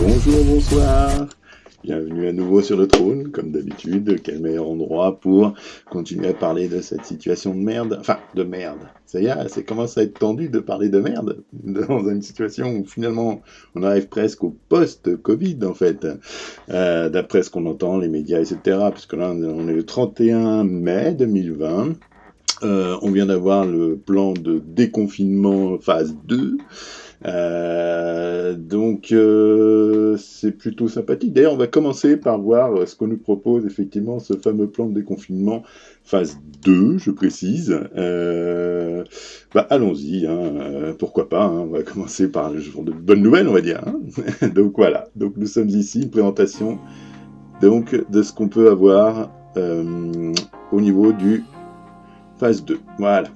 Bonjour, bonsoir, bienvenue à nouveau sur le trône, comme d'habitude, quel meilleur endroit pour continuer à parler de cette situation de merde, enfin, de merde, ça y est, ça commence à être tendu de parler de merde, dans une situation où finalement on arrive presque au post-Covid en fait, d'après ce qu'on entend, les médias, etc., puisque là on est le 31 mai 2020, on vient d'avoir le plan de déconfinement phase 2, c'est plutôt sympathique. D'ailleurs, on va commencer par voir ce que nous propose effectivement ce fameux plan de déconfinement phase 2, je précise. Allons-y, pourquoi pas, on va commencer par le jour de bonnes nouvelles, on va dire. Donc voilà, donc nous sommes ici, une présentation donc, de ce qu'on peut avoir au niveau du phase 2. Voilà.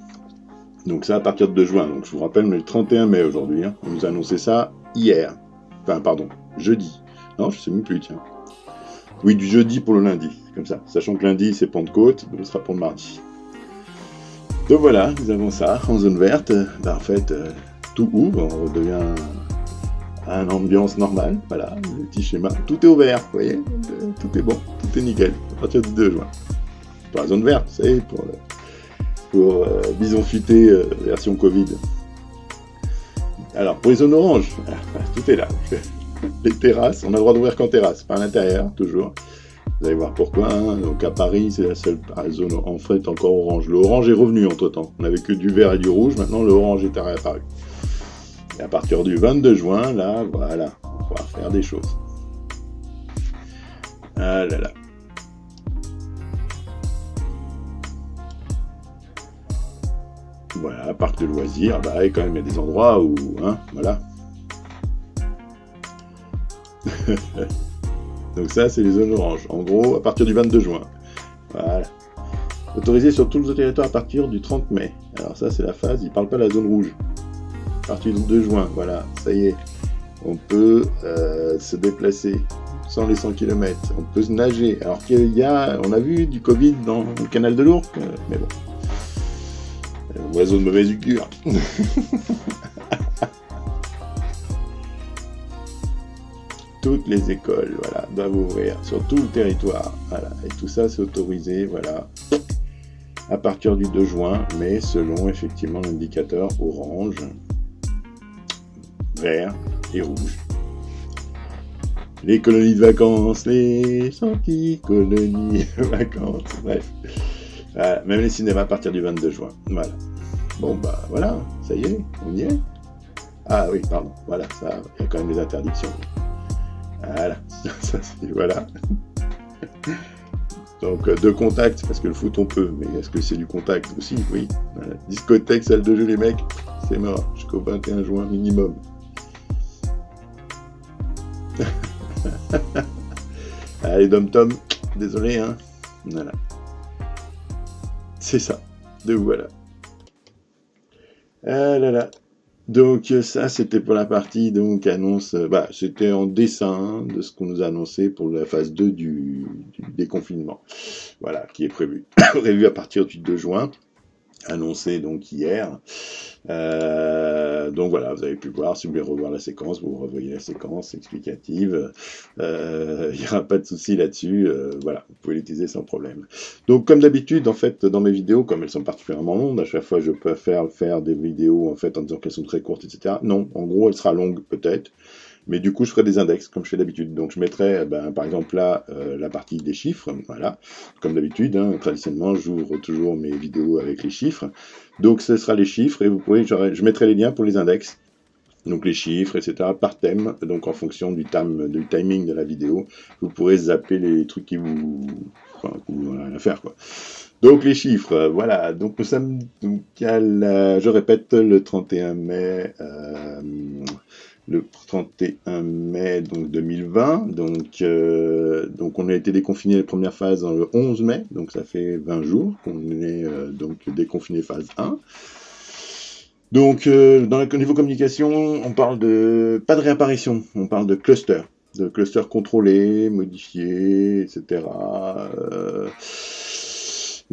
Donc ça à partir de 2 juin. Donc je vous rappelle, on est le 31 mai aujourd'hui. On nous a annoncé ça hier. Enfin, pardon, jeudi. Non, je sais même plus, tiens. Oui, du jeudi pour le lundi, comme ça. Sachant que lundi, c'est Pentecôte, donc ce sera pour le mardi. Donc voilà, nous avons ça en zone verte. En fait, tout ouvre, on redevient à une ambiance normale. Voilà, le petit schéma. Tout est au vert, vous voyez. Tout est bon, tout est nickel. À partir du 2 juin. Pour la zone verte, vous savez, pour Bison Futé version Covid. Alors, pour les zones oranges, tout est là. Les terrasses, on a le droit d'ouvrir qu'en terrasse, pas à l'intérieur, toujours. Vous allez voir pourquoi. Donc à Paris, c'est la seule zone en fait encore orange. Le orange est revenu entre-temps. On n'avait que du vert et du rouge, maintenant le orange est réapparu. Et à partir du 22 juin, là, voilà, on va pouvoir faire des choses. Ah là là. Voilà, parc de loisirs, et quand même il y a des endroits où, voilà. Donc ça, c'est les zones oranges. En gros, à partir du 22 juin. Voilà. Autorisé sur tout le territoire à partir du 30 mai. Alors ça, c'est la phase, il ne parle pas de la zone rouge. À partir du 2 juin, voilà, ça y est. On peut se déplacer sans les 100 km. On peut se nager. Alors on a vu du Covid dans le canal de l'Ourcq, mais bon. Oiseau de mauvaise augure. Toutes les écoles, voilà, doivent ouvrir sur tout le territoire. Voilà. Et tout ça, c'est autorisé, voilà, à partir du 2 juin, mais selon effectivement l'indicateur orange, vert et rouge. Les colonies de vacances, les gentilles colonies de vacances, bref. Voilà, même les cinémas à partir du 22 juin. Voilà. Bon, voilà, ça y est, on y est. Ah oui, pardon, voilà, ça, il y a quand même des interdictions. Voilà, ça c'est, voilà. Donc, de contact, parce que le foot on peut, mais est-ce que c'est du contact aussi? Oui. Voilà. Discothèque, salle de jeu, les mecs, c'est mort, jusqu'au 21 juin minimum. Allez, Dom-Tom, désolé, Voilà. C'est ça. Donc voilà. Ah là là. Donc ça, c'était pour la partie donc annonce. C'était en dessin de ce qu'on nous a annoncé pour la phase 2 du déconfinement. Voilà, qui est prévu. Prévu à partir du 2 juin. Annoncé donc hier. Donc voilà, vous avez pu voir, si vous voulez revoir la séquence, vous revoyez la séquence explicative. Il n'y aura pas de souci là-dessus. Voilà, vous pouvez l'utiliser sans problème. Donc comme d'habitude, en fait, dans mes vidéos, comme elles sont particulièrement longues, à chaque fois je peux faire des vidéos en fait en disant qu'elles sont très courtes, etc. Non, en gros, elle sera longue peut-être. Mais du coup, je ferai des index, comme je fais d'habitude. Donc, je mettrai, par exemple, là, la partie des chiffres. Voilà. Comme d'habitude, traditionnellement, j'ouvre toujours mes vidéos avec les chiffres. Donc, ce sera les chiffres et je mettrai les liens pour les index. Donc, les chiffres, etc., par thème. Donc, en fonction du timing de la vidéo, vous pourrez zapper les trucs qui vous rien à faire, quoi. Donc, les chiffres, voilà. Donc, nous sommes, je répète, le 31 mai, le 31 mai donc 2020, donc on a été déconfiné la première phase le 11 mai, donc ça fait 20 jours qu'on est donc déconfiné phase 1. Donc dans le niveau communication, on parle pas de réapparition, on parle de clusters contrôlés, modifiés, etc.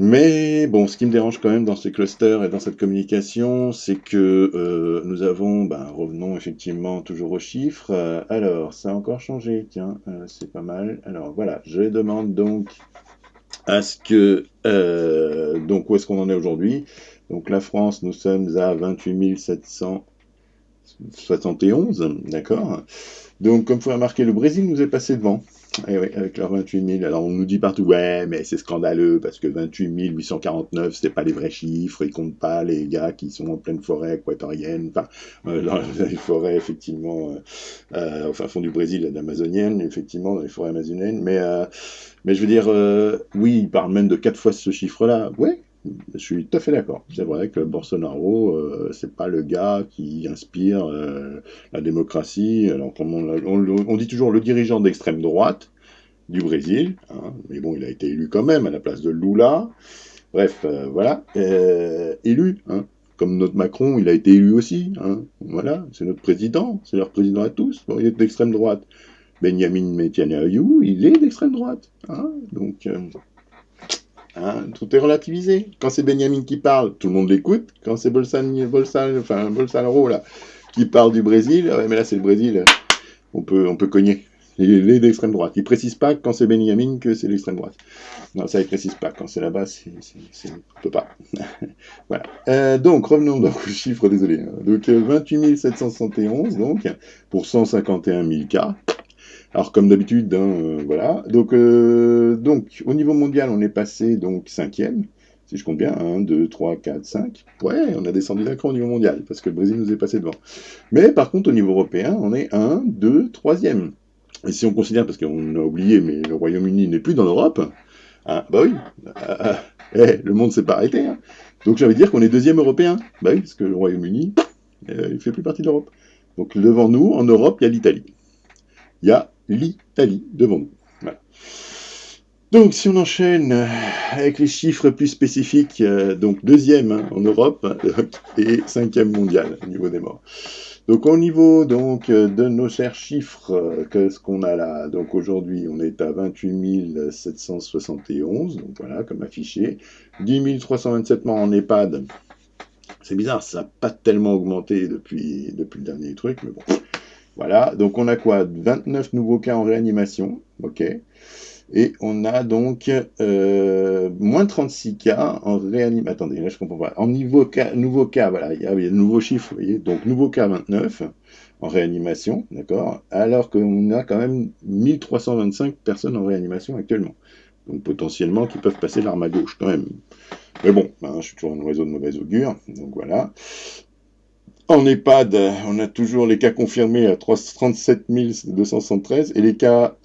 Mais bon, ce qui me dérange quand même dans ces clusters et dans cette communication, c'est que nous avons, revenons effectivement toujours aux chiffres. Alors, ça a encore changé, tiens, c'est pas mal. Alors voilà, je demande donc à ce que, donc où est-ce qu'on en est aujourd'hui? Donc la France, nous sommes à 28 771, d'accord? Donc, comme vous pouvez remarquer, le Brésil nous est passé devant. Eh oui, avec leurs 28 000. Alors, on nous dit partout, ouais, mais c'est scandaleux parce que 28 849, c'est pas les vrais chiffres. Ils comptent pas les gars qui sont en pleine forêt équatorienne, enfin, dans les forêts, effectivement, au fin fond du Brésil, l'amazonienne, effectivement, dans les forêts amazoniennes. Mais je veux dire, oui, ils parlent même de 4 fois ce chiffre-là. Ouais, je suis tout à fait d'accord. C'est vrai que Bolsonaro, c'est pas le gars qui inspire la démocratie. Alors, comme on dit toujours le dirigeant d'extrême droite du Brésil, hein, mais bon, il a été élu quand même à la place de Lula. Bref, voilà, élu, hein. Comme notre Macron, il a été élu aussi, hein. Voilà, c'est notre président, c'est leur président à tous. Bon, il est d'extrême droite. Benjamin Netanyahu, il est d'extrême droite, hein. Donc, hein, tout est relativisé. Quand c'est Benjamin qui parle, tout le monde l'écoute. Quand c'est Bolsonaro là, qui parle du Brésil, ouais, mais là c'est le Brésil, on peut cogner. Il est d'extrême droite. Il précise pas quand c'est Benjamin que c'est l'extrême droite. Non, ça il précise pas. Quand c'est là-bas, on peut pas. Voilà. Donc revenons donc aux chiffres, désolé. Donc 28 771 donc pour 151 000 cas. Alors comme d'habitude, hein, voilà. Donc au niveau mondial, on est passé donc cinquième, si je compte bien, 1, 2, 3, 4, 5. Ouais, on a descendu d'un cran au niveau mondial, parce que le Brésil nous est passé devant. Mais par contre, au niveau européen, on est 1, 2, 3e. Et si on considère, parce qu'on a oublié, mais le Royaume-Uni n'est plus dans l'Europe, hein, bah oui, le monde s'est pas arrêté. Hein. Donc j'avais dire qu'on est deuxième européen. Bah oui, parce que le Royaume-Uni, il fait plus partie de l'Europe. Donc devant nous, en Europe, il y a l'Italie. Il y a l'Italie devant nous. Voilà. Donc, si on enchaîne avec les chiffres plus spécifiques, donc deuxième hein, en Europe et cinquième mondial au niveau des morts. Donc, au niveau donc, de nos chers chiffres, qu'est-ce qu'on a là? Donc, aujourd'hui, on est à 28 771, donc voilà, comme affiché. 10 327 morts en EHPAD. C'est bizarre, ça n'a pas tellement augmenté depuis le dernier truc, mais bon. Voilà, donc on a quoi? 29 nouveaux cas en réanimation, ok. Et on a donc moins 36 cas en réanimation. Attendez, là je comprends pas. En nouveau cas, voilà, il y a de nouveaux chiffres, vous voyez. Donc nouveau cas 29 en réanimation, d'accord. Alors qu'on a quand même 1325 personnes en réanimation actuellement. Donc potentiellement qui peuvent passer l'arme à gauche quand même. Mais bon, je suis toujours un oiseau de mauvaise augure, donc voilà. En EHPAD, on a toujours les cas confirmés à 37 273 et les cas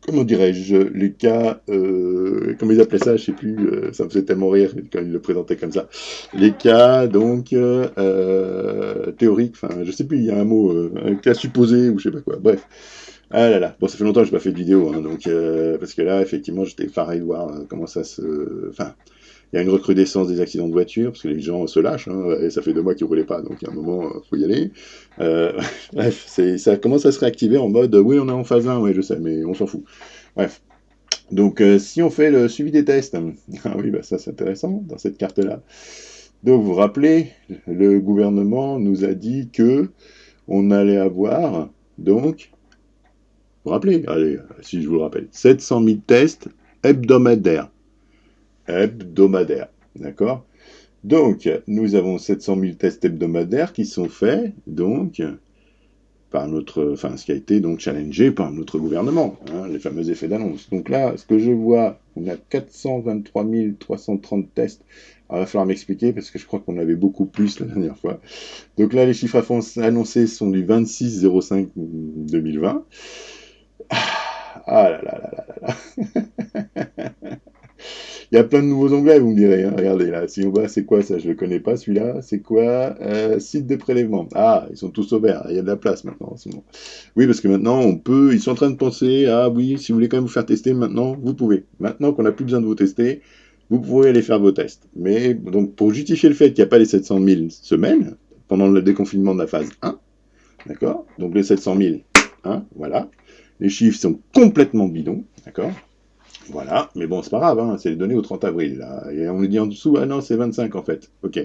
comment dirais-je, les cas, comment ils appelaient ça, je sais plus, ça me faisait tellement rire quand ils le présentaient comme ça. Les cas, donc, théoriques, enfin, je sais plus, il y a un mot, un cas supposé, ou je sais pas quoi, bref. Ah là là, bon, ça fait longtemps que je n'ai pas fait de vidéo, hein, donc, parce que là, effectivement, j'étais effaré de voir comment ça se... Enfin, il y a une recrudescence des accidents de voiture, parce que les gens se lâchent, hein, et ça fait 2 mois qu'ils ne roulaient pas, donc à un moment, faut y aller. Euh, bref, ça commence à se réactiver en mode, oui, on est en phase 1, oui, je sais, mais on s'en fout. Bref. Donc, si on fait le suivi des tests, ah oui, bah ça c'est intéressant dans cette carte-là. Donc, vous vous rappelez, le gouvernement nous a dit que on allait avoir, donc, vous vous rappelez, allez, si je vous le rappelle, 700 000 tests hebdomadaires. Hebdomadaires, d'accord? Donc, nous avons 700 000 tests hebdomadaires qui sont faits, donc, par ce qui a été donc challengé par notre gouvernement, hein, les fameux effets d'annonce. Donc là, ce que je vois, on a 423 330 tests. Alors, il va falloir m'expliquer parce que je crois qu'on avait beaucoup plus la dernière fois. Donc là, les chiffres annoncés sont du 26/05/2020. Ah là là là là là là. Il y a plein de nouveaux onglets, vous me direz. Hein. Regardez là, si on voit, c'est quoi ça? Je ne le connais pas celui-là. C'est quoi site de prélèvement. Ah, ils sont tous au vert. Il y a de la place maintenant en ce moment. Oui, parce que maintenant, ils sont en train de penser, ah oui, si vous voulez quand même vous faire tester maintenant, vous pouvez. Maintenant qu'on n'a plus besoin de vous tester, vous pouvez aller faire vos tests. Mais donc, pour justifier le fait qu'il n'y a pas les 700 000 semaines, pendant le déconfinement de la phase 1, d'accord? Donc les 700 000, hein, voilà. Les chiffres sont complètement bidons, d'accord? Voilà, mais bon, c'est pas grave, hein, c'est les données au 30 avril, là. Et on nous dit en dessous, ah non, c'est 25 en fait. Ok.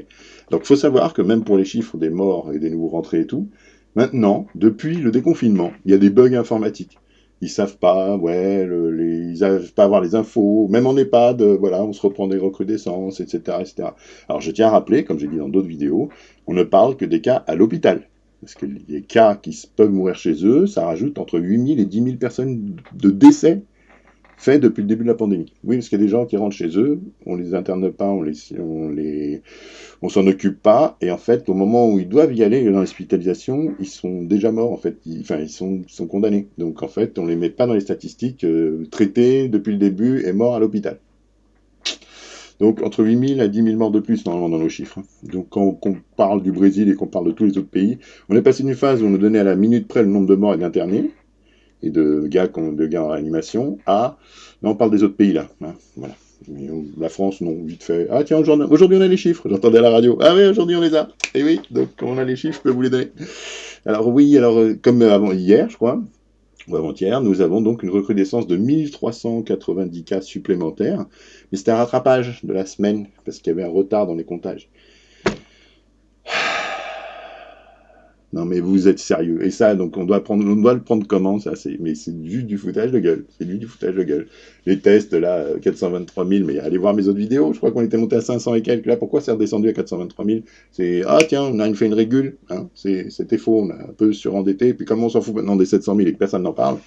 Donc, faut savoir que même pour les chiffres des morts et des nouveaux rentrés et tout, maintenant, depuis le déconfinement, il y a des bugs informatiques. Ils savent pas, ouais, ils n'arrivent pas à avoir les infos, même en EHPAD, voilà, on se reprend des recrudescences, etc., etc. Alors, je tiens à rappeler, comme j'ai dit dans d'autres vidéos, on ne parle que des cas à l'hôpital. Parce que les cas qui peuvent mourir chez eux, ça rajoute entre 8000 et 10 000 personnes de décès fait depuis le début de la pandémie. Oui, parce qu'il y a des gens qui rentrent chez eux, on les interne pas, on s'en occupe pas, et en fait, au moment où ils doivent y aller dans l'hospitalisation, ils sont déjà morts, en fait, ils sont condamnés. Donc, en fait, on les met pas dans les statistiques, traités depuis le début et morts à l'hôpital. Donc, entre 8000 à 10 000 morts de plus, normalement, dans nos chiffres. Donc, quand on parle du Brésil et qu'on parle de tous les autres pays, on est passé d'une phase où on nous donnait à la minute près le nombre de morts et d'internés, et de gars en réanimation, à... Là, on parle des autres pays, là. Hein, voilà. La France, non, vite fait. Ah tiens, aujourd'hui on a les chiffres, j'entendais à la radio. Ah oui, aujourd'hui on les a. Et oui, donc comme on a les chiffres, je peux vous les donner. Alors oui, alors comme avant hier, je crois, ou avant-hier, nous avons donc une recrudescence de 1390 cas supplémentaires. Mais c'était un rattrapage de la semaine, parce qu'il y avait un retard dans les comptages. Non mais vous êtes sérieux. Et ça, donc on doit le prendre comment ça? Mais c'est juste du foutage de gueule. C'est juste du foutage de gueule. Les tests là, 423 000, mais allez voir mes autres vidéos. Je crois qu'on était monté à 500 et quelques. Là, pourquoi c'est redescendu à 423 000? C'est ah tiens, on a fait une régule. Hein, c'était faux. On a un peu surendetté. Et puis comme on s'en fout maintenant des 700 000 et que personne n'en parle.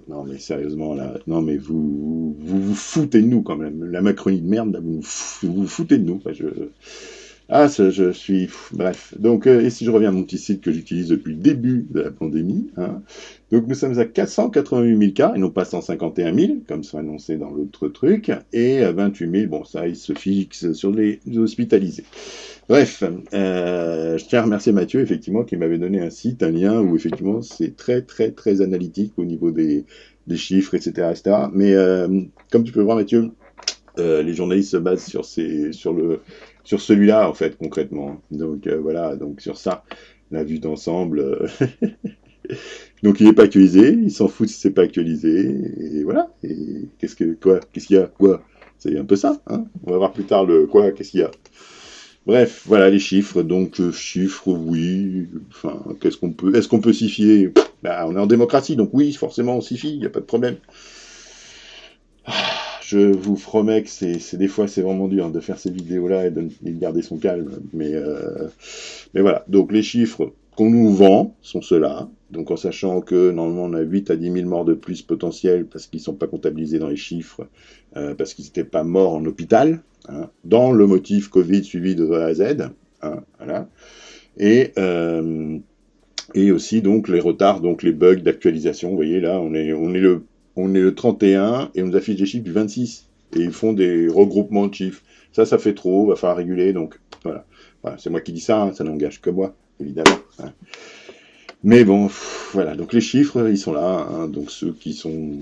Non mais sérieusement là, non mais vous foutez de nous quand même. La Macronie de merde, là, vous foutez de nous. Enfin, je suis... Bref. Donc, et si je reviens à mon petit site que j'utilise depuis le début de la pandémie, hein, donc nous sommes à 488 000 cas, et non pas 151 000, comme c'est annoncé dans l'autre truc, et 28 000, bon, ça, il se fixe sur les hospitalisés. Bref, je tiens à remercier Mathieu, effectivement, qui m'avait donné un site, un lien, où effectivement, c'est très, très, très analytique au niveau des chiffres, etc., etc. Mais comme tu peux voir, Mathieu, les journalistes se basent sur celui-là, en fait, concrètement. Donc voilà, donc sur ça, la vue d'ensemble. Donc il n'est pas actualisé, il s'en fout si c'est pas actualisé, et voilà. Et qu'est-ce qu'il y a, quoi? C'est un peu ça, hein. On va voir plus tard le quoi, qu'est-ce qu'il y a. Bref, voilà les chiffres. Donc chiffres, oui. Enfin, est-ce qu'on peut s'y fier? Bah, on est en démocratie, donc oui, forcément on s'y fie, il n'y a pas de problème. Je vous promets que des fois c'est vraiment dur de faire ces vidéos-là et de garder son calme. Mais voilà. Donc les chiffres qu'on nous vend sont ceux-là. Donc en sachant que normalement on a 8 à 10 000 morts de plus potentiels parce qu'ils ne sont pas comptabilisés dans les chiffres, parce qu'ils n'étaient pas morts en hôpital, hein, dans le motif Covid suivi de A à Z. Hein, voilà. Et aussi donc les retards, donc les bugs d'actualisation. Vous voyez là, on est le 31 et on nous affiche des chiffres du 26. Et ils font des regroupements de chiffres. Ça fait trop, va falloir réguler. Donc voilà, c'est moi qui dis ça, hein, ça n'engage que moi, évidemment. Hein. Mais bon, voilà, donc les chiffres, ils sont là, hein, donc ceux qui sont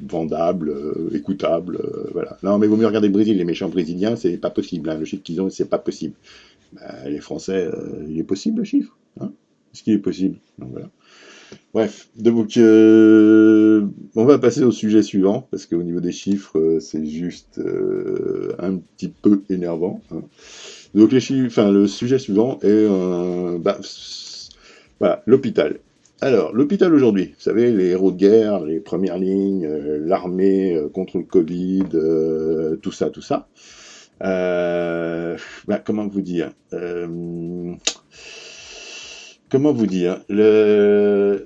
vendables, écoutables, voilà. Non, mais vaut mieux regarder le Brésil, les méchants brésiliens, c'est pas possible, hein, le chiffre qu'ils ont, c'est pas possible. Bah, les Français, il est possible le chiffre, hein. Est-ce qu'il est possible? Donc voilà. Bref, donc on va passer au sujet suivant, parce qu'au niveau des chiffres, c'est juste un petit peu énervant. Hein. Donc le sujet suivant est voilà, l'hôpital. Alors, l'hôpital aujourd'hui, vous savez, les héros de guerre, les premières lignes, l'armée contre le Covid, tout ça, tout ça. Comment vous dire Comment vous dire je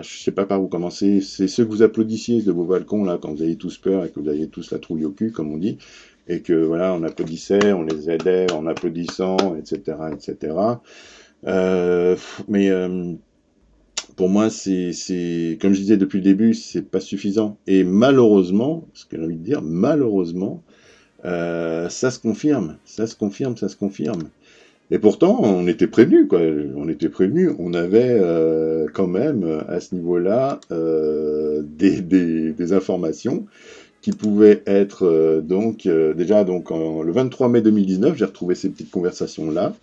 sais pas par où commencer. C'est ceux que vous applaudissiez de vos balcons là quand vous aviez tous peur et que vous aviez tous la trouille au cul, comme on dit, et que voilà, on applaudissait, on les aidait en applaudissant, etc., etc. Mais pour moi, c'est comme je disais depuis le début, c'est pas suffisant. Et malheureusement, ce que j'ai envie de dire, malheureusement, ça se confirme, ça se confirme, ça se confirme. Et pourtant, on était prévenus, quoi. On était prévenus. On avait quand même, à ce niveau-là, des informations qui pouvaient être déjà donc le 23 mai 2019, j'ai retrouvé ces petites conversations-là.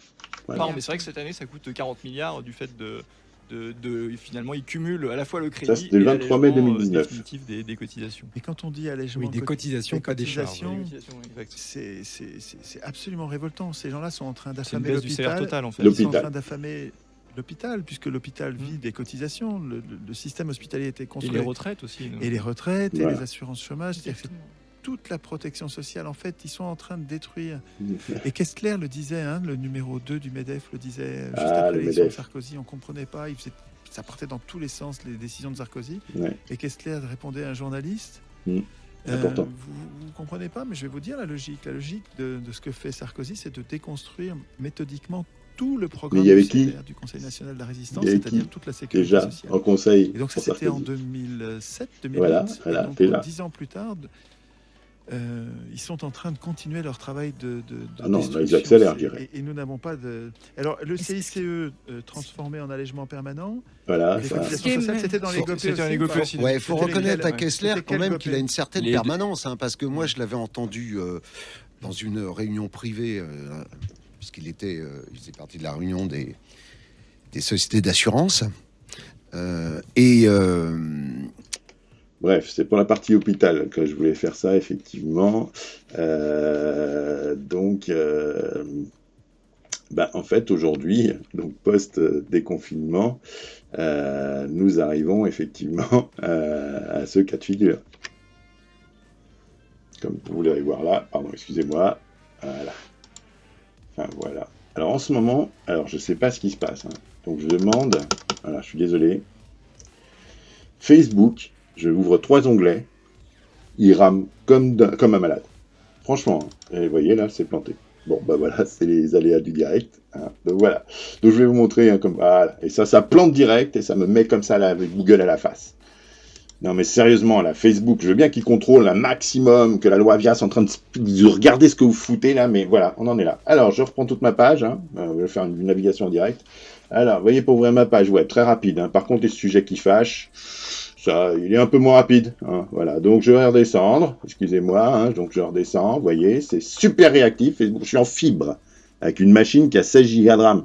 Voilà. Mais c'est vrai que cette année, ça coûte 40 milliards du fait de finalement, ils cumulent à la fois le Ça, crédit c'était et le 23 mai l'allègement 2019. définitif des cotisations. Et quand on dit allègement Oui, des cotisations, pas des charges. cotisations, Les cotisations, exact. c'est absolument révoltant. Ces gens-là sont en train C'est une d'affamer baisse du salaire l'hôpital. total, en fait. Ils sont en L'hôpital. train d'affamer l'hôpital, puisque l'hôpital vit des cotisations. Le système hospitalier a été Et construit. les retraites aussi. Et les retraites, et Voilà. les assurances chômage. C'est-à-dire que toute la protection sociale, en fait, ils sont en train de détruire. Et Kessler le disait, hein, le numéro 2 du MEDEF le disait juste Ah, après le l'élection de MEDEF. Sarkozy. On comprenait pas, ça partait dans tous les sens, les décisions de Sarkozy. Ouais. Et Kessler répondait à un journaliste. Important. Vous ne comprenez pas, mais je vais vous dire la logique. La logique de ce que fait Sarkozy, c'est de déconstruire méthodiquement tout le programme Mais il y avait du qui CNR, du Conseil national de la résistance, Il y avait c'est-à-dire qui toute la sécurité Déjà, sociale. en conseil. Et donc ça, pour c'était en Sarkozy. 2007, 2008. Voilà, Et voilà, donc, déjà. 10 ans plus tard, ils sont en train de continuer leur travail de Ah non, là, ils destruction. accélèrent, je dirais. Et nous n'avons pas de... Alors, le CICE transformé en allègement permanent, Voilà, les ça. cotisations sociales, c'était dans les GOPE C'était dans les aussi. GOPE aussi. Ouais, il faut C'était reconnaître lesquels, à Kessler C'était quand quel même GOPE qu'il a une certaine Les deux. permanence, hein, parce que moi je l'avais entendu dans une réunion privée, puisqu'il faisait partie de la réunion des sociétés d'assurance. Bref, c'est pour la partie hôpital que je voulais faire ça, effectivement. En fait, aujourd'hui, donc post-déconfinement, nous arrivons effectivement à ce cas de figure. Comme vous l'allez voir là, pardon, excusez-moi. Voilà. Enfin, voilà. Alors, en ce moment, je ne sais pas ce qui se passe. Hein. Donc, je demande, voilà, je suis désolé. Facebook, je ouvre 3 onglets, il rame comme un malade. Franchement, hein. Et vous voyez là, c'est planté. Bon, bah voilà, c'est les aléas du direct. Hein. Donc voilà. Donc je vais vous montrer, hein, comme voilà. Et ça plante direct et ça me met comme ça là avec Google à la face. Non mais sérieusement, là, Facebook, je veux bien qu'il contrôle un maximum, que la loi Avia soit en train de regarder ce que vous foutez là, mais voilà, on en est là. Alors, je reprends toute ma page, hein. Je vais faire une navigation en direct. Alors, vous voyez, pour ouvrir ma page, ouais, très rapide. Hein. Par contre, les sujets qui fâchent, ça, il est un peu moins rapide. Hein. Voilà, donc je vais redescendre, excusez-moi, hein. Donc je redescends, vous voyez, c'est super réactif. Facebook, je suis en fibre, avec une machine qui a 16 Go de RAM.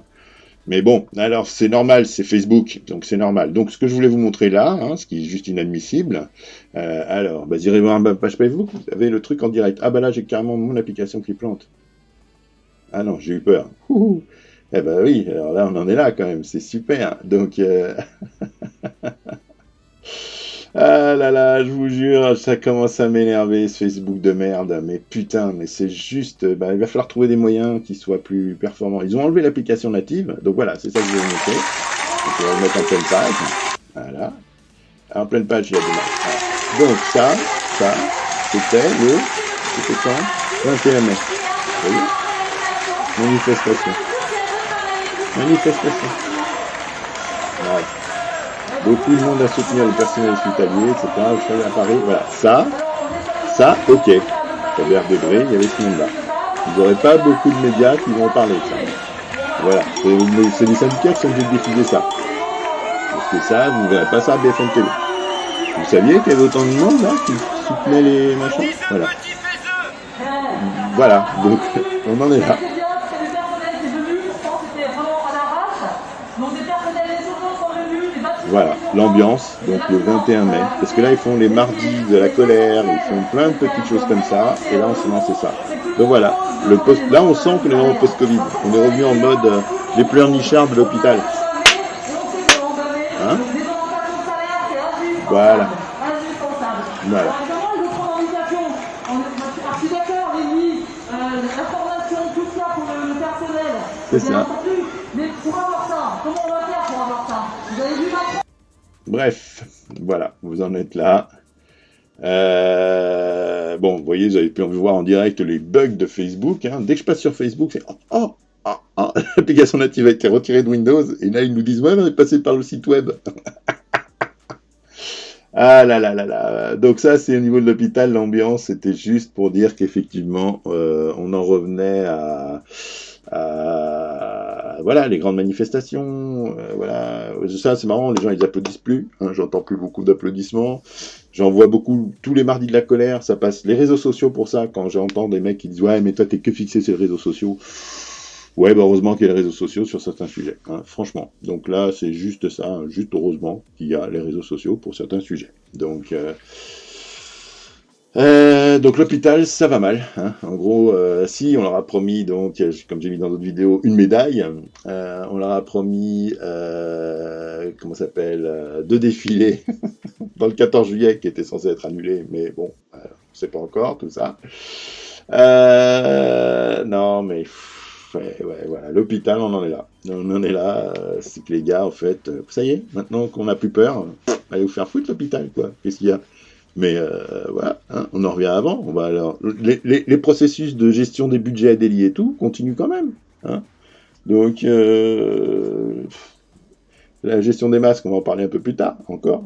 Mais bon, alors c'est normal, c'est Facebook, donc c'est normal. Donc ce que je voulais vous montrer là, hein, ce qui est juste inadmissible, irez voir ma page Facebook, vous avez le truc en direct. Ah bah là j'ai carrément mon application qui plante. Ah non, j'ai eu peur. Ouhou. Eh ben oui, alors là on en est là quand même, c'est super. Donc ah là là, je vous jure, ça commence à m'énerver ce Facebook de merde. Mais putain, mais c'est juste... il va falloir trouver des moyens qui soient plus performants. Ils ont enlevé l'application native. Donc voilà, c'est ça que je vais vous montrer. Donc on va le mettre en pleine page. Voilà. En pleine page, il y a des marques. Voilà. Donc ça, c'était le... C'était quand 21 mai. Vous voyez? Manifestation. Voilà. Beaucoup de monde à soutenir le personnel hospitalier, etc. Je suis allé à Paris, voilà. Ça, ok. Robert Debré, il y avait ce monde-là. Vous n'aurez pas beaucoup de médias qui vont en parler, ça. Voilà. C'est les syndicats qui sont obligés de diffuser ça. Parce que ça, vous ne verrez pas ça à BFM TV. Vous saviez qu'il y avait autant de monde, là, qui soutenait les machins? Voilà. Voilà. Donc, on en est là. Voilà, l'ambiance, donc le 21 mai. Parce que là, ils font les mardis de la colère, ils font plein de petites choses comme ça. Et là, on se lance, c'est ça. Donc voilà, là, on sent qu'on est vraiment post-Covid. On est revenu en mode les pleurnichards de l'hôpital. Hein? Voilà. Voilà. C'est ça. Bref, voilà, vous en êtes là. Bon, vous voyez, vous avez pu voir en direct les bugs de Facebook. Hein. Dès que je passe sur Facebook, c'est l'application native a été retirée de Windows. Et là, ils nous disent, ouais, on est passé par le site web. Ah là là là là. Donc ça, c'est au niveau de l'hôpital, l'ambiance, c'était juste pour dire qu'effectivement, on en revenait à voilà, les grandes manifestations, voilà. Ça, c'est marrant, les gens, ils applaudissent plus. Hein, j'entends plus beaucoup d'applaudissements. J'en vois beaucoup tous les mardis de la colère. Ça passe les réseaux sociaux pour ça. Quand j'entends des mecs qui disent, ouais, mais toi, t'es que fixé sur les réseaux sociaux. Ouais, bah heureusement qu'il y a les réseaux sociaux sur certains sujets, hein, franchement. Donc là, c'est juste ça, hein, juste heureusement qu'il y a les réseaux sociaux pour certains sujets. Donc l'hôpital, ça va mal, hein. En gros, si on leur a promis, donc, comme j'ai mis dans d'autres vidéos, une médaille, on leur a promis, comment ça s'appelle, 2 défilés dans le 14 juillet qui était censé être annulé, mais bon, on sait pas encore tout ça. Non, mais ouais, voilà, l'hôpital, on en est là. On en est là, c'est que les gars, en fait, ça y est, maintenant qu'on a plus peur, allez vous faire foutre l'hôpital, quoi. Qu'est-ce qu'il y a? Mais voilà, hein, on en revient avant. On va alors, les processus de gestion des budgets et des lits et tout continuent quand même. Hein. Donc, la gestion des masques, on va en parler un peu plus tard encore,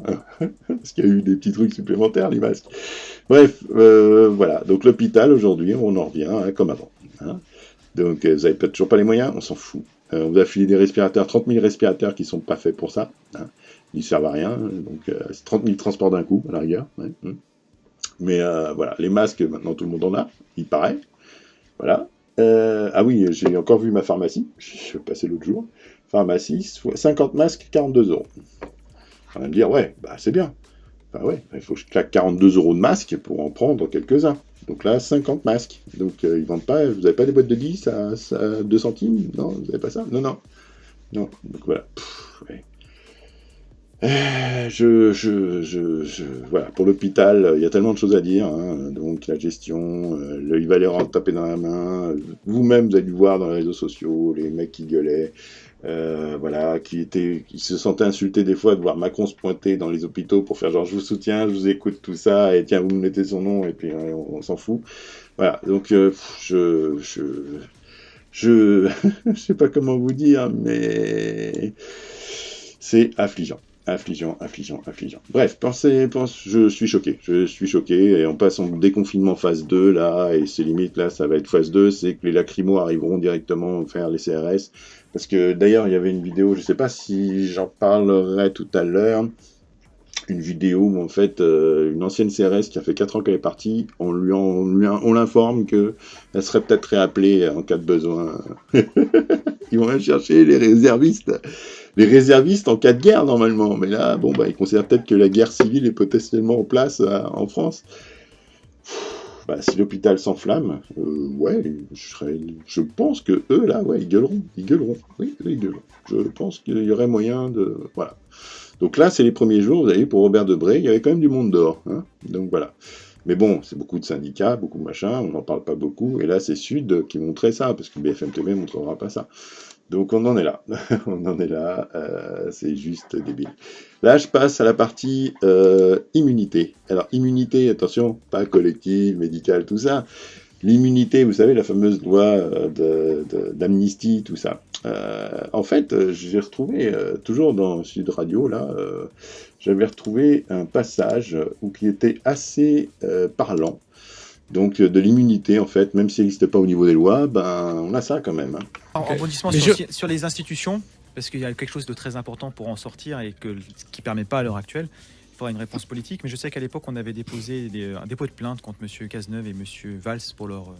parce qu'il y a eu des petits trucs supplémentaires, les masques. Bref, voilà. Donc l'hôpital, aujourd'hui, on en revient hein, comme avant. Hein. Donc, vous n'avez toujours pas les moyens, on s'en fout. On vous a filé des respirateurs, 30 000 respirateurs qui ne sont pas faits pour ça. Hein. Ils ne servent à rien, donc c'est 30 000 transports d'un coup, à la rigueur. Ouais. Mais voilà, les masques, maintenant tout le monde en a, il paraît. Voilà. Ah oui, j'ai encore vu ma pharmacie, je suis passé l'autre jour. Pharmacie, 50 masques, 42 €. On va me dire, ouais, bah c'est bien. Bah ouais, il faut que je claque 42 € de masques pour en prendre quelques-uns. Donc là, 50 masques. Donc ils vendent pas, vous n'avez pas des boîtes de 10 à 2 centimes? Non, vous n'avez pas ça? Non. Donc voilà. Ouais. Voilà, pour l'hôpital, il y a tellement de choses à dire, hein, donc la gestion, il va les rendre taper dans la main, vous-même vous avez dû voir dans les réseaux sociaux, les mecs qui gueulaient, voilà, qui se sentaient insultés des fois de voir Macron se pointer dans les hôpitaux pour faire genre je vous soutiens, je vous écoute, tout ça, et tiens, vous me mettez son nom, et puis on s'en fout. Voilà, donc je sais pas comment vous dire, mais c'est affligeant. Affligeant. Bref, je suis choqué, et on passe en déconfinement phase 2, là, et c'est limite, là, ça va être phase 2, c'est que les lacrymos arriveront directement faire les CRS, parce que, d'ailleurs, il y avait une vidéo, je sais pas si j'en parlerai tout à l'heure, une vidéo où, en fait, une ancienne CRS qui a fait 4 ans qu'elle est partie, on l'informe qu'elle serait peut-être réappelée en cas de besoin. Ils vont même chercher les réservistes. Les réservistes en cas de guerre, normalement. Mais là, bon, bah, ils considèrent peut-être que la guerre civile est potentiellement en place en France. Bah, si l'hôpital s'enflamme, ouais, je pense que eux, là, ouais, ils gueuleront. Oui, ils gueuleront. Je pense qu'il y aurait moyen de... Voilà. Donc là, c'est les premiers jours, vous avez vu, pour Robert Debré, il y avait quand même du monde dehors. Hein. Donc voilà. Mais bon, c'est beaucoup de syndicats, beaucoup de machins, on n'en parle pas beaucoup. Et là, c'est Sud qui montrait ça, parce que BFM TV ne montrera pas ça. Donc on en est là. C'est juste débile. Là, je passe à la partie immunité. Alors, immunité, attention, pas collective, médicale, tout ça. L'immunité, vous savez, la fameuse loi d'amnistie, tout ça. En fait, j'ai retrouvé, toujours dans Sud Radio, là, j'avais retrouvé un passage qui était assez parlant. Donc, de l'immunité, en fait, même si elle n'existe pas au niveau des lois, ben, on a ça quand même. Hein. En rebondissement sur les institutions, parce qu'il y a quelque chose de très important pour en sortir et qui ne permet pas à l'heure actuelle. Il faudra une réponse politique, mais je sais qu'à l'époque, on avait déposé un dépôt de plainte contre M. Cazeneuve et M. Valls pour leur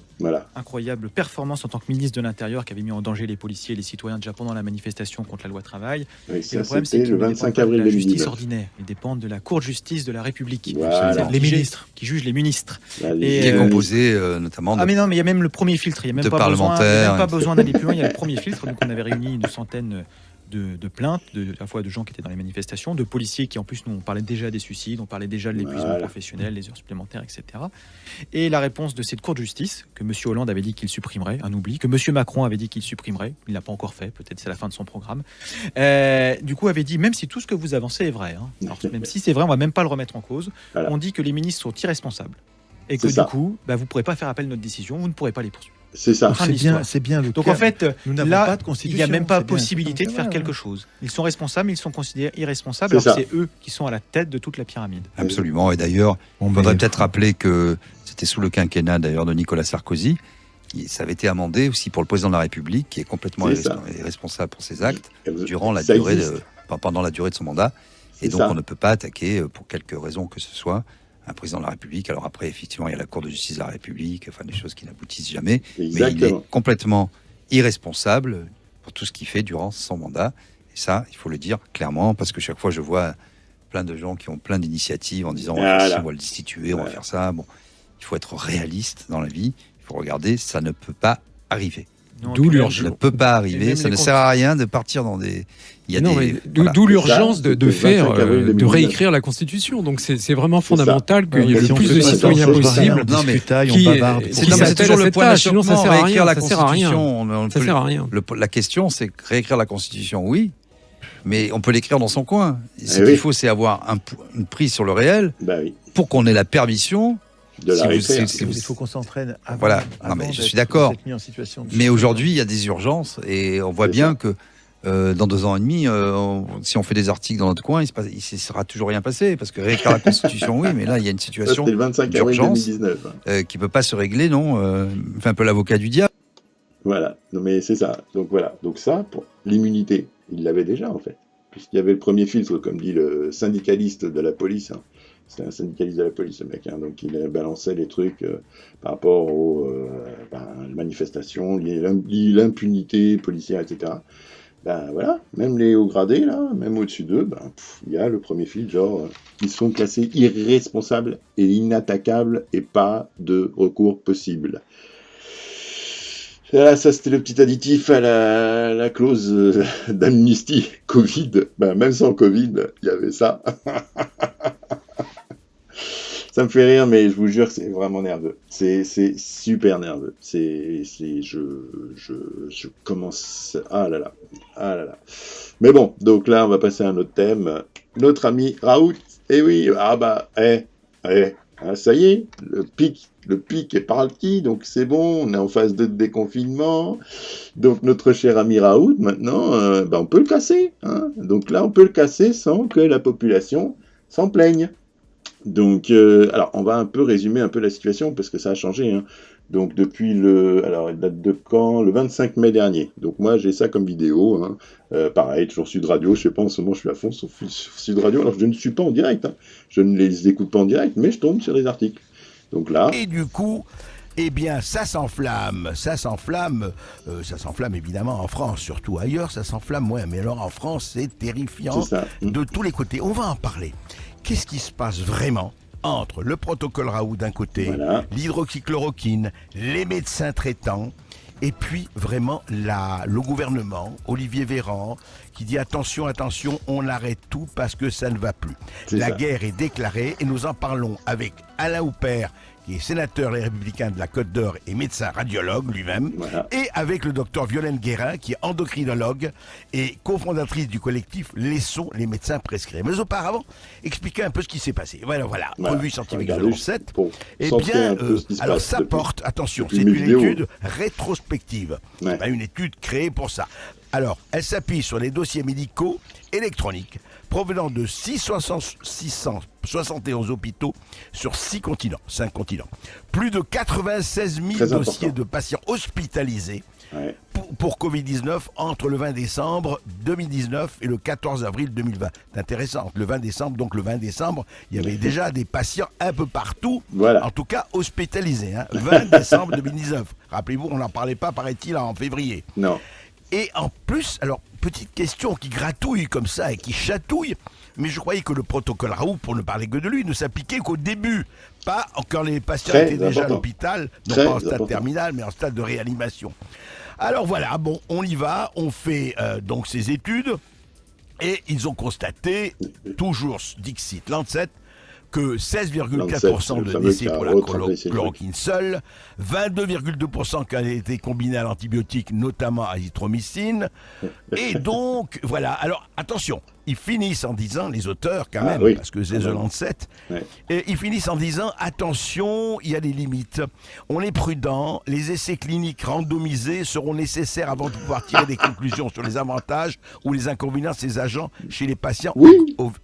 incroyable performance en tant que ministre de l'Intérieur qui avait mis en danger les policiers et les citoyens déjà pendant la manifestation contre la loi travail. Oui, ça, et le problème, c'est le 25 avril de la 2019. justice ordinaire. Ils dépendent de la Cour de justice de la République. Voilà. Les ministres qui jugent les ministres. Qui est composé notamment de... Ah mais non, mais il y a même le premier filtre. Il n'y a même pas besoin d'aller plus loin. Il y a le premier filtre. Donc on avait réuni une centaine de plaintes, à la fois de gens qui étaient dans les manifestations, de policiers qui en plus nous on parlait déjà des suicides, on parlait déjà de l'épuisement professionnel, les heures supplémentaires, etc. Et la réponse de cette Cour de justice, que M. Hollande avait dit qu'il supprimerait, un oubli, que M. Macron avait dit qu'il supprimerait, il ne l'a pas encore fait, peut-être c'est la fin de son programme, du coup avait dit, même si tout ce que vous avancez est vrai, hein, alors, même si c'est vrai, on ne va même pas le remettre en cause, on dit que les ministres sont irresponsables. Et que du coup, vous ne pourrez pas faire appel à notre décision, vous ne pourrez pas les poursuivre. C'est ça. C'est bien le Donc cas. en fait, là, il n'y a même pas c'est bien. possibilité de faire quelque chose. Ils sont responsables, ils sont considérés irresponsables, alors que c'est eux qui sont à la tête de toute la pyramide. Absolument. Et d'ailleurs, on faudrait peut-être rappeler que c'était sous le quinquennat d'ailleurs de Nicolas Sarkozy. Ça avait été amendé aussi pour le président de la République, qui est complètement irresponsable pour ses actes durant la durée pendant la durée de son mandat. Et donc on ne peut pas attaquer, pour quelque raison que ce soit, un président de la République. Alors après, effectivement, il y a la Cour de justice de la République, enfin des choses qui n'aboutissent jamais. Exactement. Mais il est complètement irresponsable pour tout ce qu'il fait durant son mandat. Et ça, il faut le dire clairement, parce que chaque fois, je vois plein de gens qui ont plein d'initiatives en disant on va le destituer, on va faire ça. Bon, il faut être réaliste dans la vie. Il faut regarder, ça ne peut pas arriver. D'où l'urgence. Ça ne peut pas arriver. Ça ne sert à rien de partir dans des. D'où l'urgence de réécrire la Constitution. Donc c'est vraiment fondamental qu'il y ait le plus de citoyens possible. Non mais c'est toujours le point. Sinon ça sert à rien. Ça sert à rien. La question, c'est réécrire la Constitution, oui. Mais on peut l'écrire dans son coin. Ce qu'il faut, c'est avoir une prise sur le réel pour qu'on ait la permission de la réécrire. Il faut qu'on s'entraîne avant. Voilà. Non, mais je suis d'accord. Mais aujourd'hui, il y a des urgences et on voit bien que dans 2 ans et demi, si on fait des articles dans notre coin, il ne sera toujours rien passé. Parce que réécrire la Constitution, oui, mais là, il y a une situation d'urgence qui ne peut pas se régler, non. Enfin, un peu l'avocat du diable. Voilà. Non, mais c'est ça. Donc voilà. Donc ça, pour l'immunité, il l'avait déjà, en fait. Puisqu'il y avait le premier filtre, comme dit le syndicaliste de la police. C'était un syndicaliste de la police, ce mec. Donc il balançait les trucs par rapport aux manifestations, l'impunité policière, etc. Voilà, même les hauts gradés, là, même au-dessus d'eux, il y a le premier filtre, genre, ils sont classés irresponsables et inattaquables et pas de recours possible. Là, ça, c'était le petit additif à la clause d'amnistie Covid. Même sans Covid, il y avait ça. Ça me fait rire, mais je vous jure que c'est vraiment nerveux. C'est super nerveux. Je commence... Ah là là. Mais bon, donc là, on va passer à un autre thème. Notre ami Raoult. Eh oui, ça y est, le pic est parti, donc c'est bon, on est en phase de déconfinement. Donc notre cher ami Raoult, maintenant, on peut le casser. Donc là, on peut le casser sans que la population s'en plaigne. Donc, alors, on va un peu résumer un peu la situation, parce que ça a changé. Donc, depuis alors, elle date de quand ? Le 25 mai dernier. Donc, moi, j'ai ça comme vidéo. Pareil, toujours Sud Radio. Je sais pas, en ce moment, je suis à fond sur Sud Radio. Alors, je ne suis pas en direct. Je ne les écoute pas en direct, mais je tombe sur les articles. Donc là... Et du coup... Eh bien, ça s'enflamme évidemment en France, surtout ailleurs, ça s'enflamme, mais alors en France, c'est terrifiant de tous les côtés. On va en parler. Qu'est-ce qui se passe vraiment entre le protocole Raoult d'un côté, l'hydroxychloroquine, les médecins traitants, et puis vraiment le gouvernement, Olivier Véran, qui dit attention, on arrête tout parce que ça ne va plus. La guerre est déclarée et nous en parlons avec Alain Houpert, qui est sénateur Les Républicains de la Côte d'Or et médecin radiologue lui-même, et avec le docteur Violaine Guérin, qui est endocrinologue et cofondatrice du collectif Laissons les médecins prescrire. Mais auparavant, expliquez un peu ce qui s'est passé. Voilà. Revue scientifique de 7. Eh bien, alors ça porte, attention, c'est une étude rétrospective. C'est pas une étude créée pour ça. Alors, elle s'appuie sur les dossiers médicaux électroniques provenant de 671 hôpitaux sur 5 continents. Plus de 96 000 dossiers de patients hospitalisés pour Covid-19 entre le 20 décembre 2019 et le 14 avril 2020. C'est intéressant, le 20 décembre, il y avait déjà des patients un peu partout, en tout cas hospitalisés. 20 décembre 2019. Rappelez-vous, on n'en parlait pas, paraît-il, en février. Non. Et en plus, alors, petite question qui gratouille comme ça et qui chatouille, mais je croyais que le protocole Raoult, pour ne parler que de lui, ne s'appliquait qu'au début, pas quand les patients étaient déjà à l'hôpital, non pas en stade terminal, mais en stade de réanimation. Alors voilà, on y va, on fait donc ces études, et ils ont constaté, toujours Dixit Lancet, que 16,4% de décès pour la chloroquine seule, 22,2% quand elle a été combinée à l'antibiotique, notamment azithromycine. Et donc, voilà. Alors, attention, ils finissent en disant, les auteurs quand même, parce que c'est The Lancet, et ils finissent en disant, attention, il y a des limites. On est prudent, les essais cliniques randomisés seront nécessaires avant de pouvoir tirer des conclusions sur les avantages ou les inconvénients de ces agents chez les patients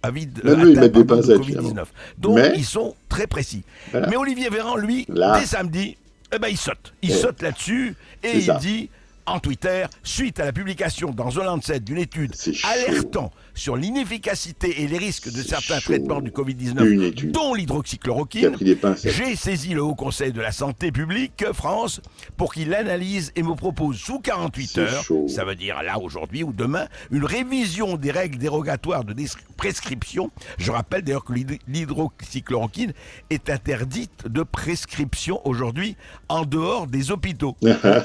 atteints de Covid-19. Donc, ils sont très précis. Mais Olivier Véran, lui, dès samedi, il saute. Il saute là-dessus et il dit en Twitter, suite à la publication dans The Lancet d'une étude alertant sur l'inefficacité et les risques de certains traitements du Covid-19, dont l'hydroxychloroquine, j'ai saisi le Haut Conseil de la Santé publique France pour qu'il l'analyse et me propose sous 48 heures, ça veut dire là aujourd'hui ou demain, une révision des règles dérogatoires de prescription. Je rappelle d'ailleurs que l'hydroxychloroquine est interdite de prescription aujourd'hui en dehors des hôpitaux.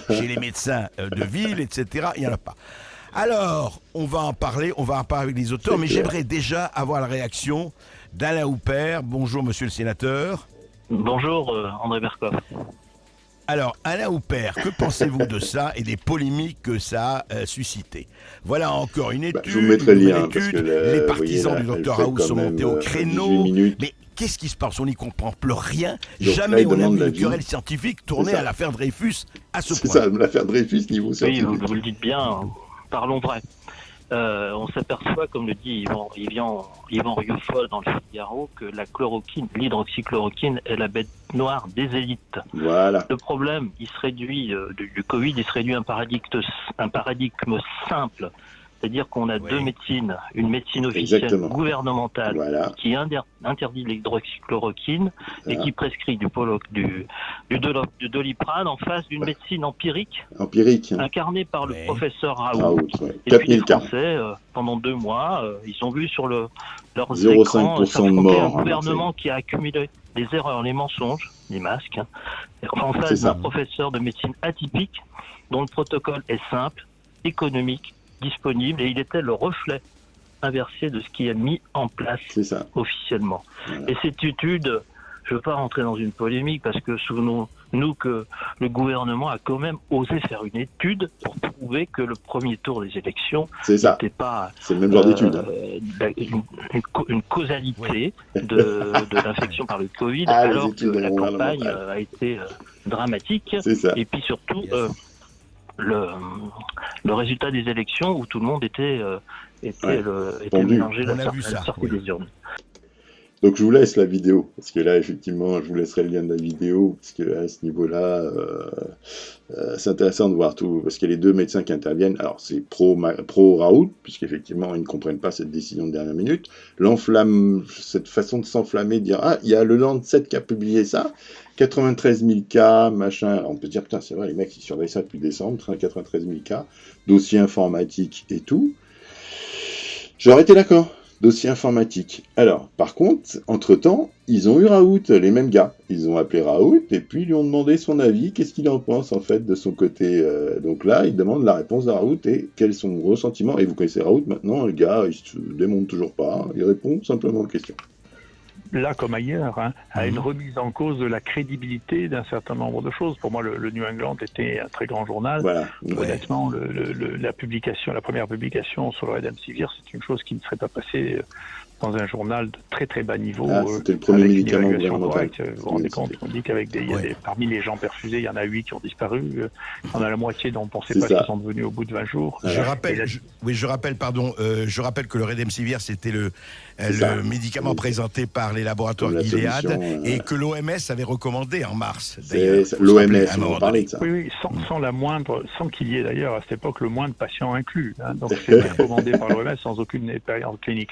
Chez les médecins de ville, etc., il n'y en a pas. Alors, on va en parler avec les auteurs, mais j'aimerais déjà avoir la réaction d'Alain Houpert. Bonjour, monsieur le sénateur. Bonjour, André Berkoff. Alors, Alain Houpert, que pensez-vous de ça et des polémiques que ça a suscité? Voilà encore une étude, je vous mettrai le lien, parce que les partisans du docteur Raoult sont montés au créneau. Mais qu'est-ce qui se passe? On n'y comprend plus rien. Donc, jamais on a vu une querelle scientifique tourner à l'affaire Dreyfus à ce point. C'est ça, l'affaire Dreyfus niveau scientifique. Oui, vous le dites bien, parlons vrai. On s'aperçoit, comme le dit Yvan Rioufol dans le Figaro, que l'hydroxychloroquine est la bête noire des élites. Voilà. Le problème, il se réduit du Covid, il se réduit à un paradigme simple. C'est-à-dire qu'on a deux médecines, une médecine officielle gouvernementale qui interdit l'hydroxychloroquine et qui prescrit du Doliprane en face d'une médecine empirique incarnée par le professeur Raoult. Et puis les Français, pendant 2 mois, ils ont vu sur leurs écrans s'affronter un gouvernement qui a accumulé les erreurs, les mensonges, les masques, en face d'un professeur de médecine atypique dont le protocole est simple, économique, disponible, et il était le reflet inversé de ce qui est mis en place officiellement. Voilà. Et cette étude, je ne veux pas rentrer dans une polémique, parce que souvenons-nous que le gouvernement a quand même osé faire une étude pour prouver que le premier tour des élections n'était pas le même genre d'étude. Une causalité de l'infection par le Covid, alors que la campagne a été dramatique. Et puis surtout... le résultat des élections où tout le monde était mélangé à la sortie des urnes. Donc je vous laisse la vidéo, parce que là effectivement je vous laisserai le lien de la vidéo, parce que à ce niveau-là c'est intéressant de voir tout, parce qu'il y a les 2 médecins qui interviennent. Alors c'est pro Raoult, puisqu'effectivement ils ne comprennent pas cette décision de dernière minute, cette façon de s'enflammer, de dire il y a le Lancet qui a publié ça, 93 000 cas, machin. Alors on peut dire putain c'est vrai, les mecs ils surveillent ça depuis décembre, 93 000 cas, dossier informatique et tout. J'aurais été d'accord. Dossier informatique. Alors, par contre, entre-temps, ils ont eu Raoult, les mêmes gars. Ils ont appelé Raoult et puis ils lui ont demandé son avis, qu'est-ce qu'il en pense en fait de son côté. Donc là, ils demandent la réponse de Raoult et quel est son ressentiment. Et vous connaissez Raoult maintenant, le gars, il se démonte toujours pas, il répond simplement aux questions. Là comme ailleurs, à une remise en cause de la crédibilité d'un certain nombre de choses. Pour moi, le New England était un très grand journal. Voilà. Honnêtement, la première publication sur le Remdesivir, c'est une chose qui ne serait pas passée dans un journal de très très bas niveau. C'était le premier médicament gouvernemental. Vous vous rendez compte, on dit qu'avec parmi les gens perfusés, il y en a 8 qui ont disparu. Il y en a la moitié dont on ne pensait pas qu'ils sont devenus au bout de 20 jours. Je rappelle que le Remdesivir, c'était le médicament présenté par les laboratoires Gilead et que l'OMS avait recommandé en mars. L'OMS, on en parlait de ça. Oui, sans qu'il y ait d'ailleurs à cette époque le moindre patient inclus. Donc c'est recommandé par l'OMS sans aucune expérience clinique.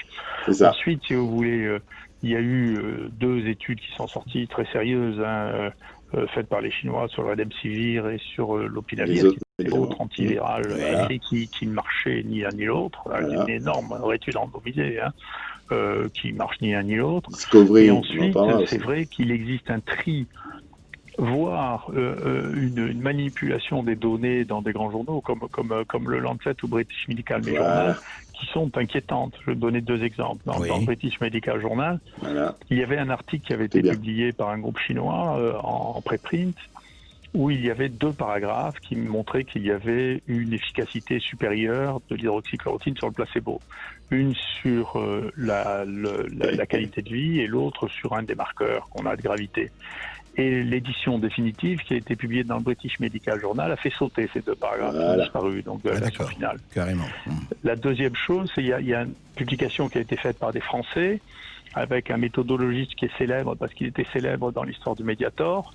Ensuite, si vous voulez, il y a eu 2 études qui sont sorties très sérieuses, faites par les Chinois sur le Remdesivir et sur l'Opinavir, qui est l'autre antiviral qui ne marchait ni l'un ni l'autre. Une énorme étude randomisée qui marche ni l'un ni l'autre. Et ensuite, c'est vrai qu'il existe un tri, voire une manipulation des données dans des grands journaux comme le Lancet ou British Medical Journal, qui sont inquiétantes. Je vais donner 2 exemples. Dans le British Medical Journal, il y avait un article qui avait été publié par un groupe chinois en préprint, où il y avait 2 paragraphes qui montraient qu'il y avait une efficacité supérieure de l'hydroxychloroquine sur le placebo. Une sur la qualité de vie et l'autre sur un des marqueurs qu'on a de gravité. Et l'édition définitive qui a été publiée dans le British Medical Journal a fait sauter ces 2 paragraphes qui ont disparu, donc de la version finale. Carrément. La deuxième chose, c'est qu'il y a une publication qui a été faite par des Français avec un méthodologiste qui est célèbre parce qu'il était célèbre dans l'histoire du Mediator.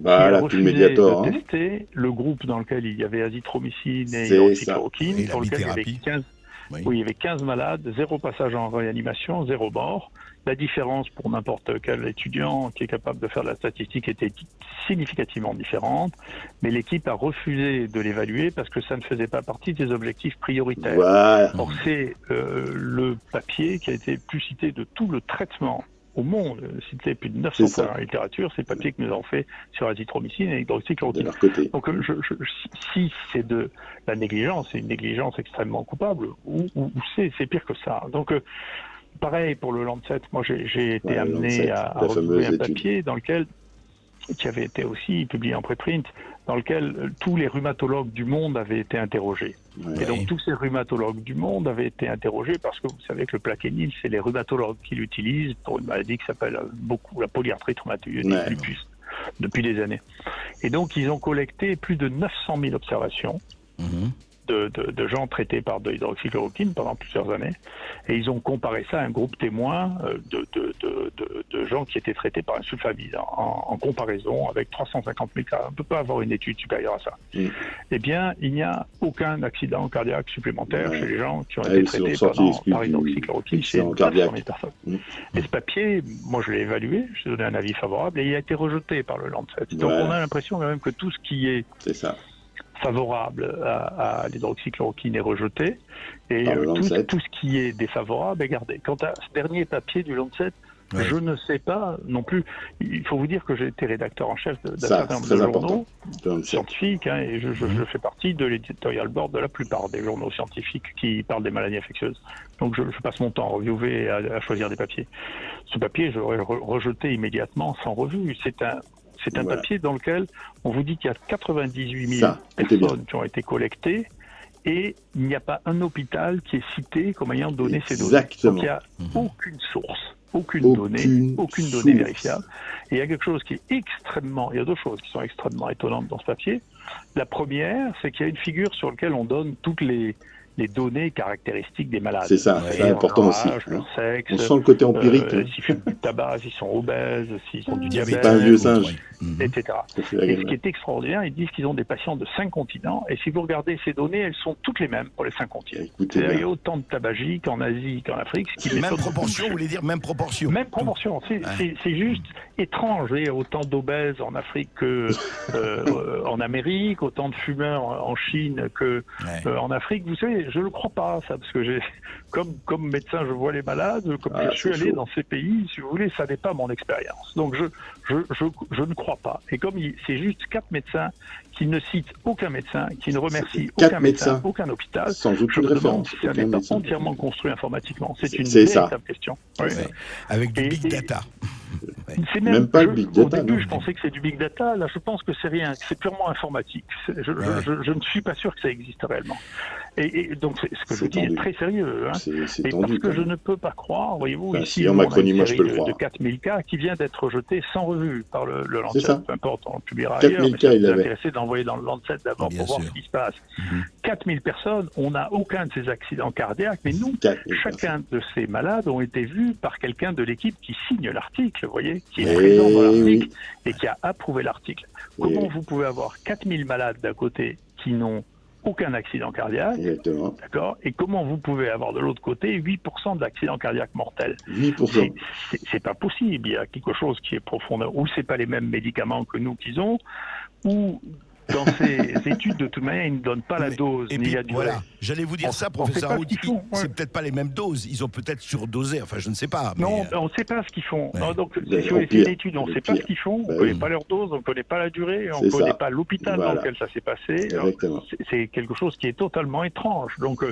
Qui a refusé de tester le groupe dans lequel il y avait azithromycine et hydroxychloroquine, dans lequel il y avait où il y avait 15 malades, 0 passage en réanimation, 0 mort. La différence pour n'importe quel étudiant qui est capable de faire de la statistique était significativement différente, mais l'équipe a refusé de l'évaluer parce que ça ne faisait pas partie des objectifs prioritaires. Voilà. Or, c'est le papier qui a été le plus cité de tout le traitement au monde, cité plus de 900 fois dans la littérature, c'est le papier que nous avons fait sur l'azithromycine et l'hydroxychloroquine. Donc, si c'est de la négligence, c'est une négligence extrêmement coupable, ou c'est pire que ça. Donc, pareil pour le Lancet, moi j'ai été amené à retrouver un papier qui avait été aussi publié en préprint, dans lequel tous les rhumatologues du monde avaient été interrogés. Et donc tous ces rhumatologues du monde avaient été interrogés parce que vous savez que le plaquenil, c'est les rhumatologues qui l'utilisent pour une maladie qui s'appelle beaucoup la polyarthrite rhumatoïde lupus depuis des années. Et donc ils ont collecté plus de 900 000 observations de gens traités par de l'hydroxychloroquine pendant plusieurs années, et ils ont comparé ça à un groupe témoin de gens qui étaient traités par un sulfamide en comparaison avec 350 000 cas. On ne peut pas avoir une étude supérieure à ça. Eh bien, il n'y a aucun accident cardiaque supplémentaire chez les gens qui ont été traités par hydroxychloroquine chez 900 000 personnes. Et ce papier, moi je l'ai évalué, je ai donné un avis favorable, et il a été rejeté par le Lancet. Donc on a l'impression quand même que tout ce qui est favorable à l'hydroxychloroquine est rejeté, et tout ce qui est défavorable est gardé. Quant à ce dernier papier du Lancet, je ne sais pas non plus. Il faut vous dire que j'ai été rédacteur en chef d'un certain nombre de journaux scientifiques, et je fais partie de l'éditorial board de la plupart des journaux scientifiques qui parlent des maladies infectieuses. Donc je passe mon temps à reviewer et à choisir des papiers. Ce papier, je l'aurais rejeté immédiatement sans revue. C'est un papier dans lequel on vous dit qu'il y a 98 000 personnes qui ont été collectées, et il n'y a pas un hôpital qui est cité comme ayant donné ces données. Donc il n'y a aucune source, aucune donnée vérifiable. Et il y a quelque chose qui est il y a deux choses qui sont extrêmement étonnantes dans ce papier. La première, c'est qu'il y a une figure sur laquelle on donne toutes les données caractéristiques des malades. C'est ça, c'est important aussi. Leur sexe, on sent le côté empirique. S'ils fument du tabac, s'ils sont obèses, s'ils ont du diabète, pas un vieux singe, etc. Et ce qui est extraordinaire, ils disent qu'ils ont des patients de 5 continents, et si vous regardez ces données, elles sont toutes les mêmes pour les 5 continents. Il y a autant de tabagiques en Asie qu'en Afrique. Même proportion, vous voulez dire même proportion? Même proportion. C'est juste étrange. Il y a autant d'obèses en Afrique qu'en Amérique, autant de fumeurs en Chine qu'en Afrique. Vous savez, je ne le crois pas, ça, parce que comme médecin, je vois les malades, comme je suis allé dans ces pays, si vous voulez, ça n'est pas mon expérience. Donc je ne crois pas. Et comme c'est juste 4 médecins qui ne citent aucun médecin, qui ne remercient aucun médecin, aucun hôpital, sans aucune je me demande si ça n'est pas entièrement construit informatiquement. C'est une véritable question. Avec du big data. C'est même pas le big data. Au début, je pensais que c'est du big data. Là, je pense que c'est rien, que c'est purement informatique. Je ne suis pas sûr que ça existe réellement. Et donc, ce que je dis est très sérieux. Et parce que je ne peux pas croire, voyez-vous, ici, on a une série de 4000 cas qui vient d'être rejeté sans revue par le Lancet. Peu importe, on le publiera ailleurs, mais c'est intéressé d'envoyer dans le Lancet d'abord pour voir ce qui se passe. 4000 personnes, on n'a aucun de ces accidents cardiaques, mais nous, chacun de ces malades ont été vus par quelqu'un de l'équipe qui signe l'article, vous voyez, qui est présent dans l'article et qui a approuvé l'article. Comment vous pouvez avoir 4000 malades d'un côté qui n'ont aucun accident cardiaque, d'accord, et comment vous pouvez avoir de l'autre côté 8% d'accidents cardiaques mortels? 8%. C'est pas possible. Il y a quelque chose qui est profondeur. Ou c'est pas les mêmes médicaments que nous qu'ils ont, ou dans ces études, de toute manière, ils ne donnent pas la dose ni la durée. Voilà, j'allais vous dire ça, professeur Raoult. C'est peut-être pas les mêmes doses. Ils ont peut-être surdosé. Enfin, je ne sais pas. Mais... Non, on ne sait pas ce qu'ils font. Non, donc, si vous fait une étude, on ne sait pas ce qu'ils font. On ne connaît pas leur dose, on ne connaît pas la durée, on ne connaît pas l'hôpital dans lequel ça s'est passé. C'est quelque chose qui est totalement étrange. Donc,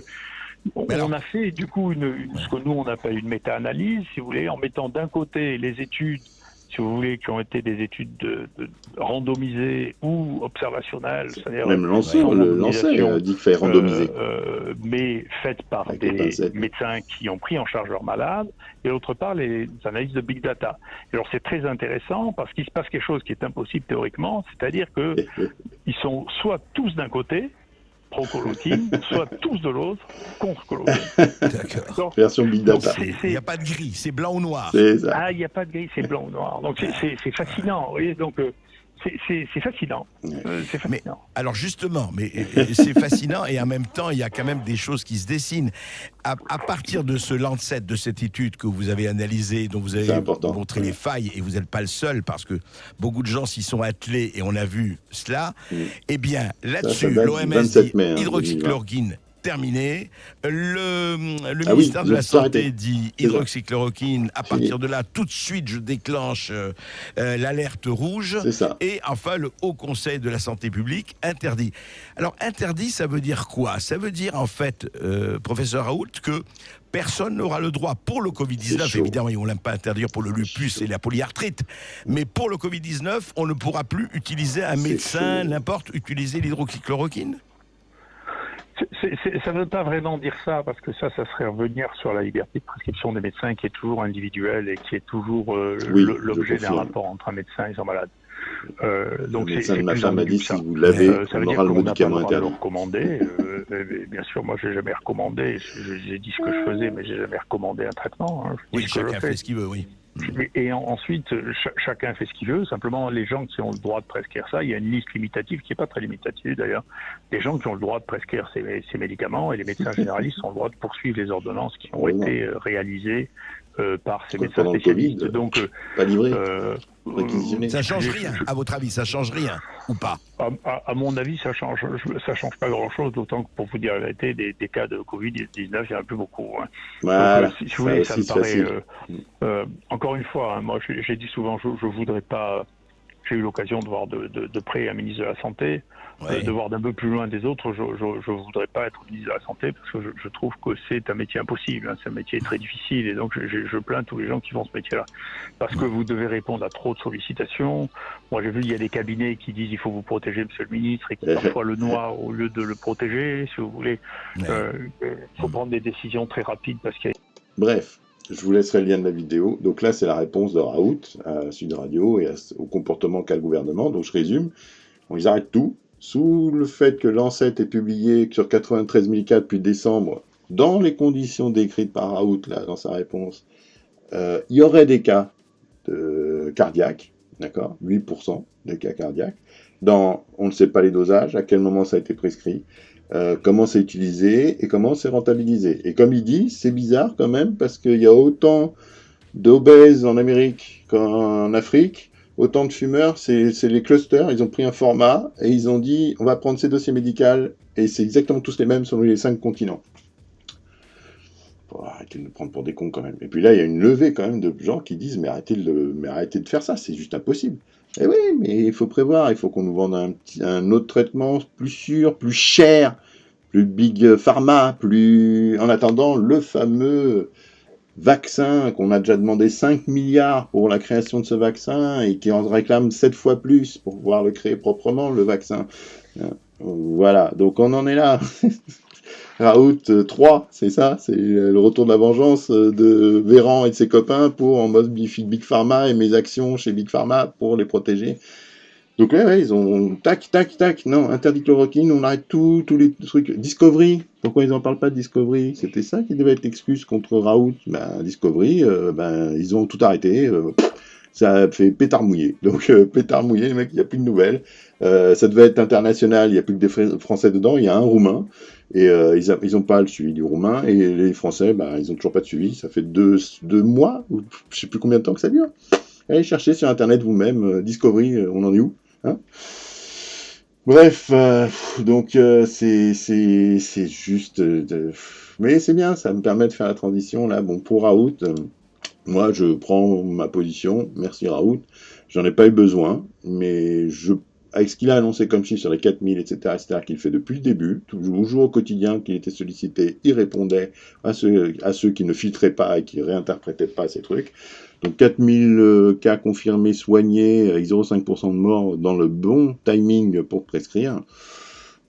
on a fait, du coup, ce que nous, on appelle une méta-analyse, si vous voulez, en mettant d'un côté les études, si vous voulez, qui ont été des études randomisées ou observationnelles, c'est-à-dire même le Lancet dit qu'il fallait randomiser, mais faites par des médecins qui ont pris en charge leurs malades, et d'autre part les analyses de big data. Et alors c'est très intéressant parce qu'il se passe quelque chose qui est impossible théoriquement, c'est-à-dire que ils sont soit tous d'un côté pro-chloroquine, soit tous de l'autre contre chloroquine. D'accord. Version big data. Il n'y a pas de gris, c'est blanc ou noir. Il n'y a pas de gris, c'est blanc ou noir. Donc c'est fascinant. Vous voyez, donc c'est fascinant. C'est fascinant. Mais, alors justement, c'est fascinant et en même temps, il y a quand même des choses qui se dessinent. À partir de ce Lancet, de cette étude que vous avez analysée, dont vous avez montré les failles, et vous n'êtes pas le seul, parce que beaucoup de gens s'y sont attelés et on a vu cela, eh bien, là-dessus, l'OMS dit hydroxychloroquine terminé. Le ministère de la Santé dit hydroxychloroquine. À partir de là, tout de suite, je déclenche l'alerte rouge. Et enfin, le Haut Conseil de la Santé publique interdit. Alors, interdit, ça veut dire quoi? Ça veut dire, en fait, professeur Raoult, que personne n'aura le droit, pour le Covid-19, évidemment, on n'aime pas interdire pour le lupus et la polyarthrite, mais pour le Covid-19, on ne pourra plus utiliser un médecin, n'importe, utiliser l'hydroxychloroquine? Ça ne veut pas vraiment dire ça, parce que ça serait revenir sur la liberté de prescription des médecins qui est toujours individuelle et qui est toujours l'objet d'un rapport entre un médecin et son malade. Donc le médecin de ma femme m'a dit, si vous l'avez, on aura le médicament interdit. Recommander. Bien sûr, moi, j'ai jamais recommandé. J'ai dit ce que je faisais, mais j'ai jamais recommandé un traitement. Oui, chacun fait ce qu'il veut, oui. Et ensuite, chacun fait ce qu'il veut. Simplement, les gens qui ont le droit de prescrire ça, il y a une liste limitative qui n'est pas très limitative d'ailleurs, des gens qui ont le droit de prescrire ces médicaments, et les médecins généralistes ont le droit de poursuivre les ordonnances qui ont été réalisées par ces médecins spécialistes. Donc, pas livré. Ça change rien, à votre avis, ça change rien ou pas? À mon avis, ça change pas grand-chose, d'autant que pour vous dire la vérité, des cas de Covid-19, il n'y en a plus beaucoup. Hein. Voilà, donc, si vous voulez, ça me paraît... encore une fois, hein, moi j'ai dit souvent, je voudrais pas... J'ai eu l'occasion de voir de près un ministre de la Santé, de voir d'un peu plus loin des autres. Je ne voudrais pas être ministre de la Santé parce que je trouve que c'est un métier impossible. Hein. C'est un métier très difficile et donc je plains tous les gens qui font ce métier-là. Parce que vous devez répondre à trop de sollicitations. Moi, j'ai vu, il y a des cabinets qui disent il faut vous protéger, monsieur le ministre, et qui parfois le noient au lieu de le protéger, si vous voulez. Il faut prendre des décisions très rapides parce qu'il y a... Bref. Je vous laisserai le lien de la vidéo. Donc là, c'est la réponse de Raoult à Sud Radio et au comportement qu'a le gouvernement. Donc je résume. Ils arrêtent tout. Sous le fait que Lancet est publié sur 93 000 cas depuis décembre, dans les conditions décrites par Raoult, là, dans sa réponse, il y aurait des cas cardiaques, d'accord, 8% des cas cardiaques. On ne sait pas les dosages, à quel moment ça a été prescrit. Comment c'est utilisé et comment c'est rentabilisé. Et comme il dit, c'est bizarre quand même, parce qu'il y a autant d'obèses en Amérique qu'en Afrique, autant de fumeurs, c'est les clusters, ils ont pris un format et ils ont dit, on va prendre ces dossiers médicaux, et c'est exactement tous les mêmes selon les 5 continents. Faut arrêter de nous prendre pour des cons quand même. Et puis là, il y a une levée quand même de gens qui disent, mais arrêtez de faire ça, c'est juste impossible. Eh oui, mais il faut prévoir, il faut qu'on nous vende un autre traitement plus sûr, plus cher, plus big pharma, en attendant le fameux vaccin qu'on a déjà demandé 5 milliards pour la création de ce vaccin et qui en réclame 7 fois plus pour pouvoir le créer proprement, le vaccin. Voilà, donc on en est là. Raoult 3, c'est ça, c'est le retour de la vengeance de Véran et de ses copains en mode Big Pharma et mes actions chez Big Pharma pour les protéger. Donc là, ils ont tac, non, interdit chloroquine, on arrête tous les trucs. Discovery, pourquoi ils n'en parlent pas de Discovery? C'était ça qui devait être l'excuse contre Raoult. Discovery, ils ont tout arrêté. Ça fait pétard mouillé. Donc, pétard mouillé, les mecs, il n'y a plus de nouvelles. Ça devait être international, il n'y a plus que des Français dedans, il y a un Roumain. Et ils n'ont pas le suivi du Roumain. Et les Français, ils n'ont toujours pas de suivi. Ça fait 2 mois, ou je ne sais plus combien de temps que ça dure. Allez chercher sur Internet vous-même, Discovery, on en est où, hein? Bref, donc c'est juste... mais c'est bien, ça me permet de faire la transition, là. Bon, pour Raoult... moi, je prends ma position, merci Raoult, j'en ai pas eu besoin, mais avec ce qu'il a annoncé comme chiffre sur les 4000, etc., qu'il fait depuis le début, toujours au quotidien, qu'il était sollicité, il répondait à ceux qui ne filtraient pas et qui réinterprétaient pas ces trucs. Donc 4000 cas confirmés, soignés, avec 0,5% de mort dans le bon timing pour prescrire.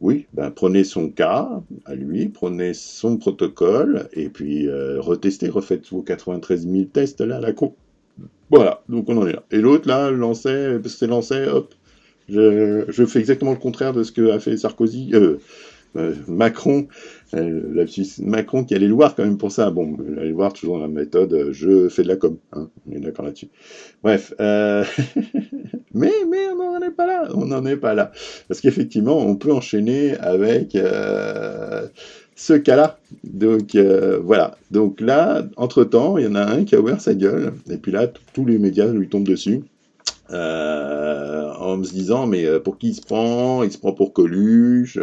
Oui, prenez son cas à lui, prenez son protocole, et puis retestez, refaites vos 93 000 tests là, à la con. Voilà, donc on en est là. Et l'autre là, Lancet, parce que c'est Lancet, hop, je fais exactement le contraire de ce que a fait Sarkozy, Macron, Macron qui allait le voir quand même pour ça. Bon, allait le voir toujours dans la méthode, je fais de la com, hein, on est d'accord là-dessus. Bref, Mais on n'en est pas là. On n'en est pas là. Parce qu'effectivement, on peut enchaîner avec ce cas-là. Donc, voilà. Donc là, entre-temps, il y en a un qui a ouvert sa gueule. Et puis là, tous les médias lui tombent dessus. En se disant, mais pour qui il se prend? Il se prend pour Coluche.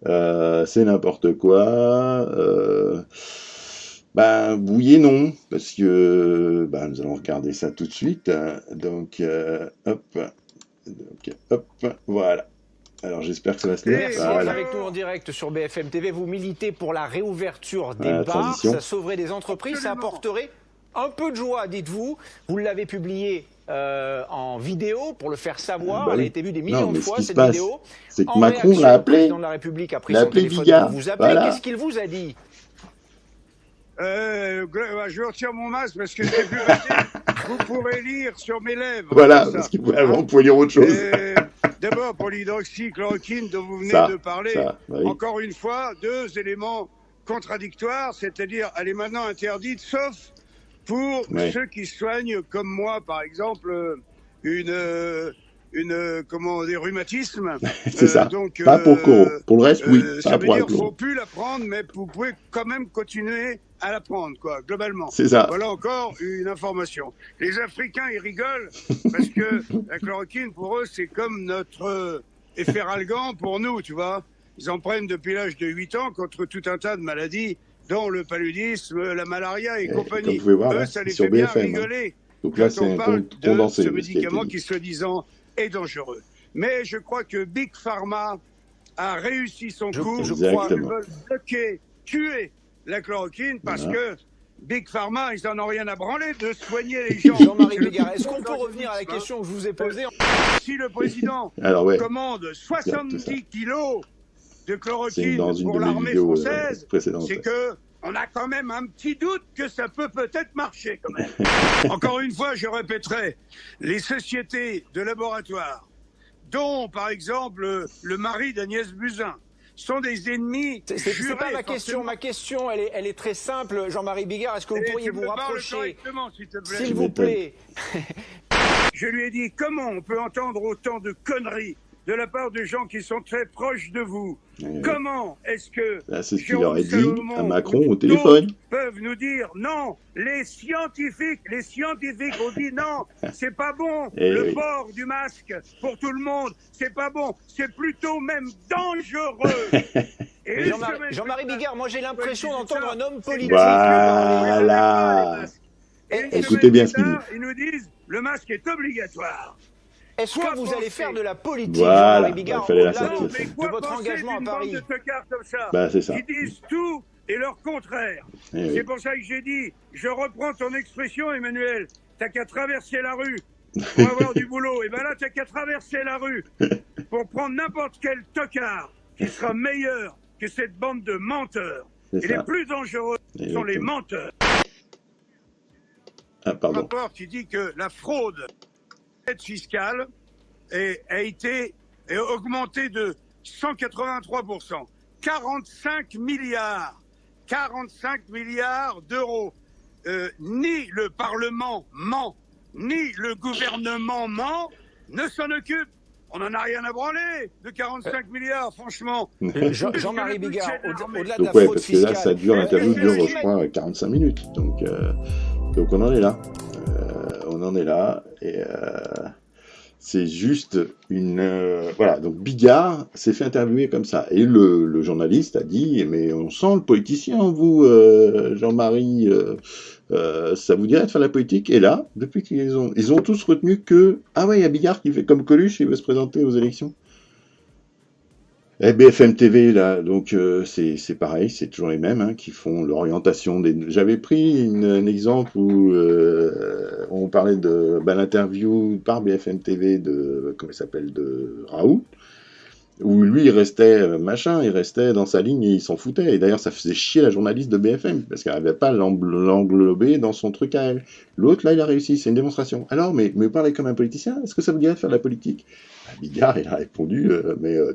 C'est n'importe quoi. Oui et non, parce que nous allons regarder ça tout de suite. Donc, voilà. Alors, j'espère que ça va se lire. Voilà. Avec nous en direct sur BFM TV, vous militez pour la réouverture des bars. Ça sauverait des entreprises, ça apporterait un peu de joie, dites-vous. Vous l'avez publié en vidéo pour le faire savoir. Elle a été vue des millions de fois, cette vidéo. C'est que Macron l'a appelé. Le président de la République a pris son téléphone pour vous appeler. Voilà. Qu'est-ce qu'il vous a dit? Je retire mon masque parce que c'est plus facile. Vous pourrez lire sur mes lèvres. Voilà, parce qu'avant, vous pouvez lire autre chose. D'abord, pour l'hydroxychloroquine dont vous venez de parler, encore une fois, 2 éléments contradictoires, c'est-à-dire elle est maintenant interdite, sauf pour ceux qui soignent, comme moi, par exemple, des rhumatismes. C'est ça. Donc, pas pour Coro. Pour le reste, oui. Ça veut dire qu'il ne faut plus la prendre, mais vous pouvez quand même continuer à la prendre, quoi, globalement. C'est ça. Voilà encore une information. Les Africains, ils rigolent parce que la chloroquine, pour eux, c'est comme notre efferalgan pour nous, tu vois. Ils en prennent depuis l'âge de 8 ans contre tout un tas de maladies, dont le paludisme, la malaria et compagnie. Comme vous pouvez voir, là, ça les sur fait bien BFM, rigoler. Donc là, c'est on parle condensé. de ce médicament qui, soi-disant, est dangereux. Mais je crois que Big Pharma a réussi son coup. Je crois qu'ils veulent bloquer, tuer la chloroquine parce que Big Pharma, ils n'en ont rien à branler de soigner les gens. Jean-Marie Bigard, est-ce qu'on peut revenir à la question que je vous ai posée? Si le président commande 70 kilos de chloroquine pour l'armée française, c'est que on a quand même un petit doute que ça peut peut-être marcher quand même. Encore une fois, je répéterai, les sociétés de laboratoire, dont par exemple le mari d'Agnès Buzyn, sont des ennemis jurés. C'est pas ma question. Ma question, elle est très simple, Jean-Marie Bigard. Est-ce que vous pourriez vous rapprocher, s'il vous plaît? Je lui ai dit, comment on peut entendre autant de conneries de la part de gens qui sont très proches de vous? Comment est-ce que c'est ce qu'il aurait dit à Macron au téléphone peuvent nous dire non? Les scientifiques ont dit non, c'est pas bon. Le port du masque pour tout le monde, c'est pas bon. C'est plutôt même dangereux. Jean-Marie Bigard, moi j'ai l'impression d'entendre un homme politique. Voilà. Écoutez bien ce qu'il dit. Ils nous disent le masque est obligatoire. Est-ce que vous allez faire de la politique, Jean-Marie Bigard, au-delà de votre engagement à Paris? C'est ça. Ils disent tout et leur contraire. C'est pour ça que j'ai dit, je reprends ton expression, Emmanuel, t'as qu'à traverser la rue pour avoir du boulot. Et bien là, t'as qu'à traverser la rue pour prendre n'importe quel tocard qui sera meilleur que cette bande de menteurs. Et les plus dangereux sont les menteurs. Un rapport qui dit que la fraude fiscale a été augmentée de 183%. 45 milliards d'euros. Ni le Parlement ment, ni le gouvernement ment, ne s'en occupe. On n'en a rien à branler de 45 milliards, franchement. Jean-Marie Bigard, au-delà de la fraude parce fiscale... Parce que là, ça dure, l'interview dure, je crois, 45 minutes. Donc on en est là. Et c'est juste voilà, donc Bigard s'est fait interviewer comme ça. Et le journaliste a dit, mais on sent le politicien en vous, Jean-Marie, ça vous dirait de faire la politique? Et là, depuis ils ont tous retenu que, ah ouais, il y a Bigard qui fait comme Coluche, il veut se présenter aux élections. Et BFM TV, là, donc c'est pareil, c'est toujours les mêmes qui font l'orientation des... J'avais pris un exemple où on parlait de l'interview par BFM TV de, comment il s'appelle, de Raoult, où lui, il restait dans sa ligne et il s'en foutait. Et d'ailleurs, ça faisait chier la journaliste de BFM, parce qu'elle n'arrivait pas à l'englober dans son truc à elle. L'autre, là, il a réussi, c'est une démonstration. Alors, mais parler comme un politicien, est-ce que ça vous dirait de faire de la politique? Bigard, il a répondu,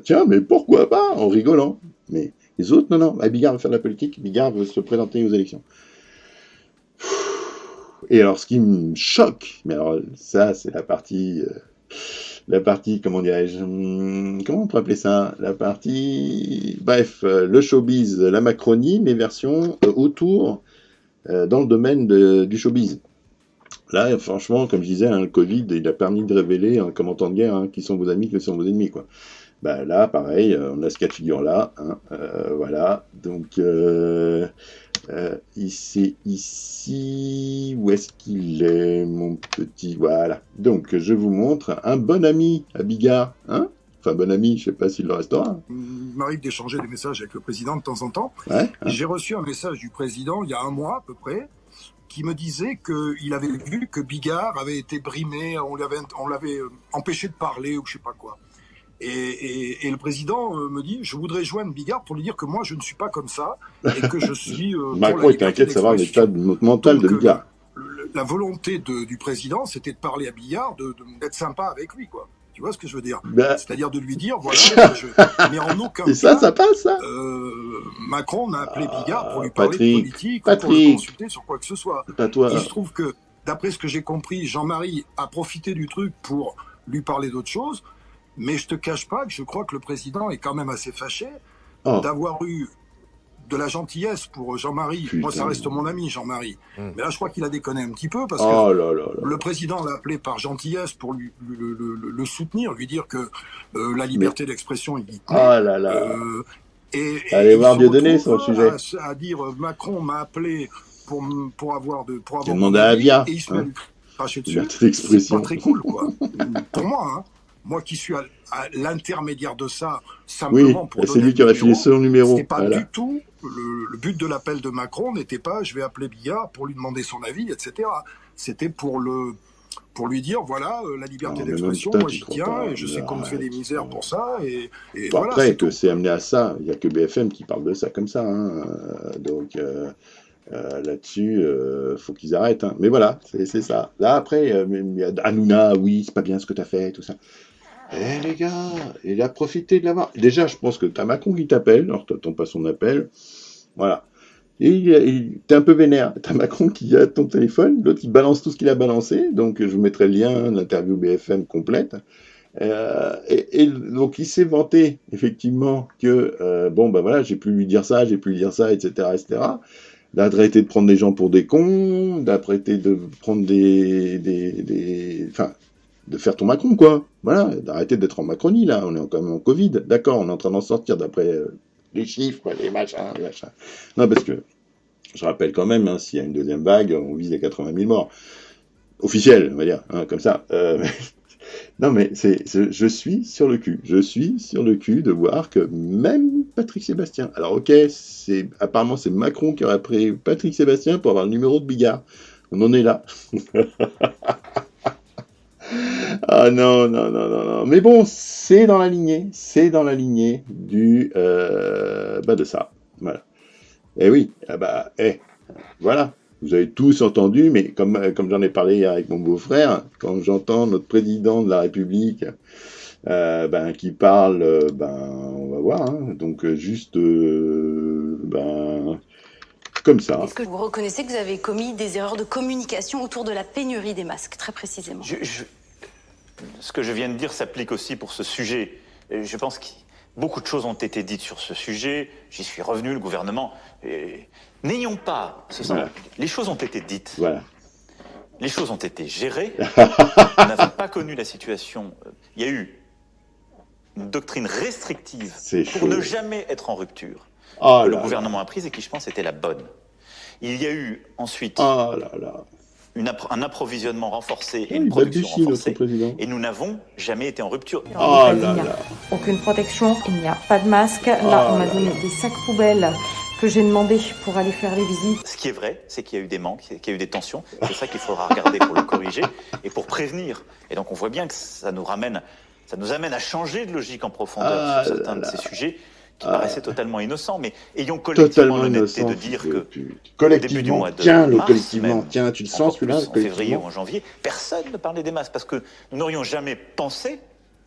tiens, mais pourquoi pas, en rigolant. Mais les autres, non, Bigard veut faire de la politique, Bigard veut se présenter aux élections. Et alors, ce qui me choque, mais alors ça, c'est la partie la partie, comment dirais-je, comment on peut appeler ça? La partie, bref, le showbiz, la Macronie, mais version autour, dans le domaine du showbiz. Là, franchement, comme je disais, le Covid, il a permis de révéler, comme en temps de guerre, qui sont vos amis, qui sont vos ennemis, quoi. Bah, là, pareil, on a ce cas de figure-là, voilà, donc, ici, où est-ce qu'il est, mon petit, voilà, donc, je vous montre un bon ami à Bigard, enfin, bon ami, je sais pas s'il le restera. Il m'arrive d'échanger des messages avec le président de temps en temps. Ouais, J'ai reçu un message du président, il y a un mois à peu près, qui me disait qu'il avait vu que Bigard avait été brimé, on l'avait empêché de parler ou je sais pas quoi. Et le président me dit, je voudrais joindre Bigard pour lui dire que moi je ne suis pas comme ça et que je suis Macron est inquiet de savoir l'état mental de Bigard. La volonté du président, c'était de parler à Bigard, d'être sympa avec lui, quoi. Tu vois ce que je veux dire? C'est-à-dire de lui dire, voilà, mais en aucun cas, ça passe, ça Macron n'a appelé Bigard pour lui parler de politique ou pour le consulter sur quoi que ce soit. Il se trouve que, d'après ce que j'ai compris, Jean-Marie a profité du truc pour lui parler d'autre chose, mais je te cache pas que je crois que le président est quand même assez fâché d'avoir eu de la gentillesse pour Jean-Marie. Moi, ça reste mon ami, Jean-Marie. Mais là, je crois qu'il a déconné un petit peu parce que le président l'a appelé par gentillesse pour le soutenir, lui dire que la liberté d'expression, il y tenait. Allez voir Dieudonné sur le sujet. À dire Macron m'a appelé pour avoir demandé à Avia. Et il se met cracher dessus. C'est pas très cool, quoi. Pour moi, moi qui suis à l'intermédiaire de ça, simplement pour c'est lui qui aurait filé son numéro. C'est pas du tout le but de l'appel de Macron n'était pas je vais appeler Bigard pour lui demander son avis, etc. C'était pour lui dire voilà la liberté d'expression, moi j'y tiens et je sais qu'on me fait des misères pour ça et voilà. Après que c'est amené à ça, il y a que BFM qui parle de ça comme ça, donc. Là-dessus, faut qu'ils arrêtent. Mais voilà, c'est ça. Là, après, il y a Hanouna, oui, c'est pas bien ce que t'as fait, tout ça. Les gars, il a profité de l'avoir. Déjà, je pense que t'as Macron qui t'appelle, alors t'attends pas son appel. Voilà. Et t'es un peu vénère. T'as Macron qui a ton téléphone, l'autre il balance tout ce qu'il a balancé, donc je vous mettrai le lien, l'interview BFM complète. Et donc il s'est vanté, effectivement, que, voilà, j'ai pu lui dire ça, etc., etc., d'arrêter de prendre des gens pour des cons, d'arrêter de prendre enfin, de faire ton Macron, quoi. Voilà, d'arrêter d'être en Macronie, là. On est quand même en Covid. D'accord, on est en train d'en sortir d'après les chiffres, les machins. Non, parce que, je rappelle quand même, s'il y a une deuxième vague, on vise les 80 000 morts. Officiels, on va dire, comme ça. Non, mais je suis sur le cul. Je suis sur le cul de voir que même Patrick Sébastien... Alors, ok, apparemment, c'est Macron qui aurait pris Patrick Sébastien pour avoir le numéro de Bigard. On en est là. Ah non. Mais bon, c'est dans la lignée. C'est dans la lignée de ça. Voilà. Eh oui, voilà. Vous avez tous entendu, mais comme j'en ai parlé hier avec mon beau-frère, quand j'entends notre président de la République qui parle, on va voir, donc juste comme ça. Est-ce que vous reconnaissez que vous avez commis des erreurs de communication autour de la pénurie des masques, très précisément? Ce que je viens de dire s'applique aussi pour ce sujet. Je pense que beaucoup de choses ont été dites sur ce sujet. J'y suis revenu, le gouvernement... N'ayons pas... Les choses ont été dites. Voilà. Les choses ont été gérées. Nous n'avons pas connu la situation. Il y a eu une doctrine restrictive pour ne jamais être en rupture que le gouvernement a prise et qui, je pense, était la bonne. Il y a eu ensuite un approvisionnement renforcé et une production renforcée. Et nous n'avons jamais été en rupture. Il n'y a aucune protection, il n'y a pas de masque. Là, on m'a donné des sacs poubelles que j'ai demandé pour aller faire les visites. Ce qui est vrai, c'est qu'il y a eu des manques, qu'il y a eu des tensions. C'est ça qu'il faudra regarder pour le corriger et pour prévenir. Et donc on voit bien que ça nous amène à changer de logique en profondeur sur certains de ces sujets qui paraissaient totalement innocents. Mais ayons collectivement l'honnêteté de dire que au début du mois de mars, tu le sens celui-là, en février ou en janvier, personne ne parlait des masques parce que nous n'aurions jamais pensé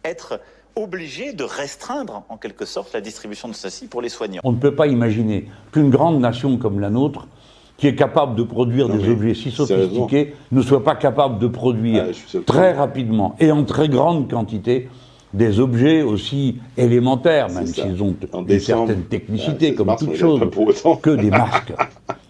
être obligé de restreindre, en quelque sorte, la distribution de ceci pour les soignants. On ne peut pas imaginer qu'une grande nation comme la nôtre qui est capable de produire des objets si sophistiqués ne soit pas capable de produire très rapidement et en très grande quantité des objets aussi élémentaires, même s'ils ont une certaine technicité, comme toute chose, que des masques.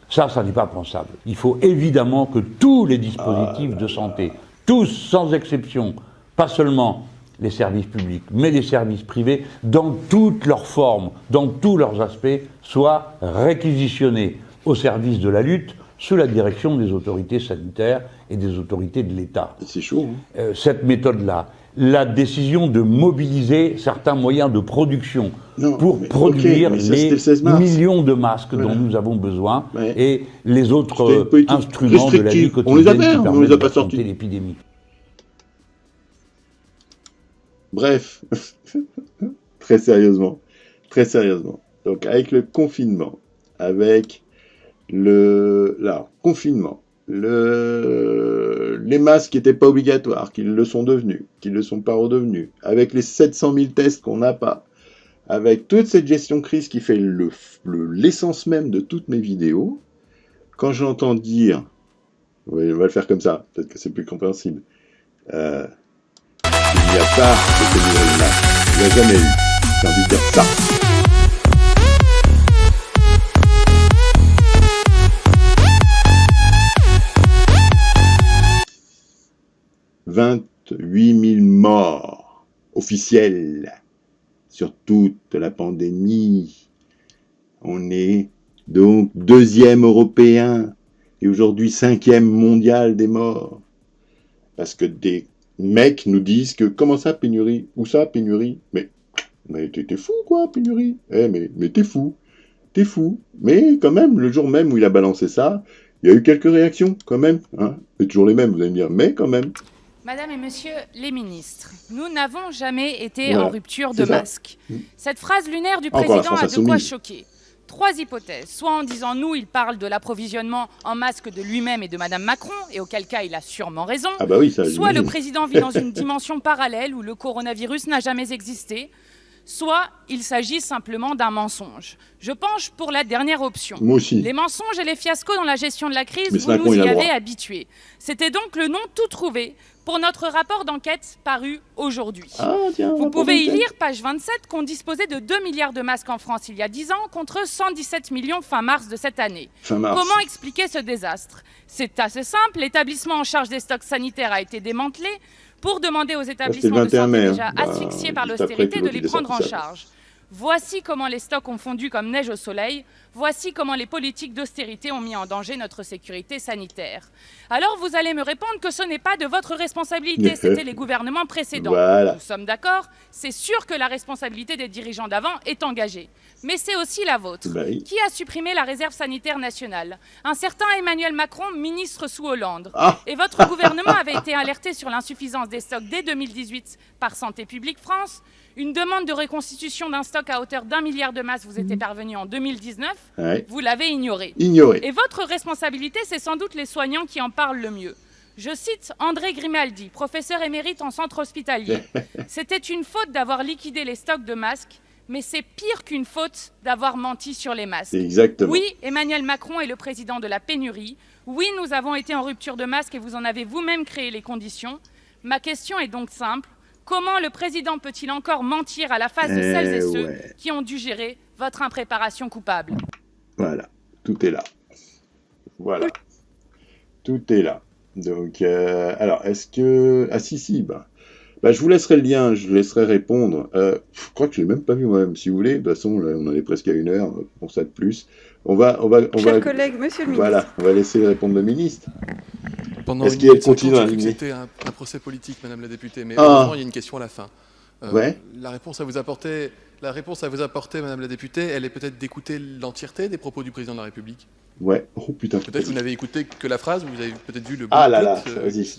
Ça n'est pas pensable. Il faut évidemment que tous les dispositifs de santé, tous sans exception, pas seulement les services publics, mais les services privés, dans toutes leurs formes, dans tous leurs aspects, soient réquisitionnés au service de la lutte sous la direction des autorités sanitaires et des autorités de l'État. C'est chaud. Cette méthode-là, la décision de mobiliser certains moyens de production pour produire les millions de masques dont nous avons besoin et les autres instruments de la vie quotidienne qui permettent de traiter l'épidémie. Bref, très sérieusement, donc avec le confinement, avec confinement, les masques qui n'étaient pas obligatoires, qu'ils le sont devenus, qu'ils ne le sont pas redevenus, avec les 700 000 tests qu'on n'a pas, avec toute cette gestion crise qui fait l'essence même de toutes mes vidéos, quand j'entends dire, oui, on va le faire comme ça, peut-être que c'est plus compréhensible, il n'y a pas de pénurie de masques, il n'y a jamais eu, j'ai envie de dire ça. « 28 000 morts officiels sur toute la pandémie. On est donc 2e européen et aujourd'hui 5e mondial des morts. Parce que des mecs nous disent que comment ça pénurie? Où ça pénurie? Mais t'es fou quoi pénurie? Mais t'es fou. Mais quand même, le jour même où il a balancé ça, il y a eu quelques réactions quand même. Hein, c'est toujours les mêmes, vous allez me dire, mais quand même. Madame et Monsieur les ministres, nous n'avons jamais été en rupture de masque. Cette phrase lunaire du président a de quoi choquer. 3 hypothèses. Soit en disant nous, il parle de l'approvisionnement en masques de lui-même et de Madame Macron, et auquel cas il a sûrement raison. Soit le président vit dans une dimension parallèle où le coronavirus n'a jamais existé. Soit il s'agit simplement d'un mensonge. Je penche pour la dernière option. Moi aussi. Les mensonges et les fiascos dans la gestion de la crise, vous nous y avez habitués. C'était donc le nom tout trouvé pour notre rapport d'enquête paru aujourd'hui. Vous pouvez y lire, page 27, qu'on disposait de 2 milliards de masques en France il y a 10 ans contre 117 millions fin mars de cette année. Comment expliquer ce désastre? C'est assez simple, l'établissement en charge des stocks sanitaires a été démantelé pour demander aux établissements de santé déjà asphyxiés par l'austérité de les prendre en charge. Voici comment les stocks ont fondu comme neige au soleil. Voici comment les politiques d'austérité ont mis en danger notre sécurité sanitaire. Alors vous allez me répondre que ce n'est pas de votre responsabilité, c'était les gouvernements précédents. Nous sommes d'accord, c'est sûr que la responsabilité des dirigeants d'avant est engagée. Mais c'est aussi la vôtre. Qui a supprimé la réserve sanitaire nationale? Un certain Emmanuel Macron, ministre sous Hollande. Et votre gouvernement avait été alerté sur l'insuffisance des stocks dès 2018 par Santé publique France. Une demande de reconstitution d'un stock à hauteur d'1 milliard de masques vous était parvenue en 2019. Vous l'avez ignoré. Et votre responsabilité, c'est sans doute les soignants qui en parlent le mieux. Je cite André Grimaldi, professeur émérite en centre hospitalier. C'était une faute d'avoir liquidé les stocks de masques, mais c'est pire qu'une faute d'avoir menti sur les masques. Exactement. Oui, Emmanuel Macron est le président de la pénurie. Oui, nous avons été en rupture de masques et vous en avez vous-même créé les conditions. Ma question est donc simple. Comment le président peut-il encore mentir à la face de celles et ceux qui ont dû gérer votre impréparation coupable? Voilà, tout est là. Voilà, tout est là. Donc, alors, est-ce que... Ah si, je vous laisserai le lien, je vous laisserai répondre. Je crois que je ne l'ai même pas vu moi-même, si vous voulez. De toute façon, là, on en est presque à 1 heure, pour ça de plus. Chers collègues, monsieur le ministre. Voilà, on va laisser répondre le ministre. Est-ce qu'il continue à C'était un procès politique, Madame la députée, mais heureusement, il y a une question à la fin. La réponse à vous apporter, Madame la députée, elle est peut-être d'écouter l'entièreté des propos du président de la République. Ouais. Oh putain. Peut-être que vous n'avez écouté que la phrase, vous avez peut-être vu le qui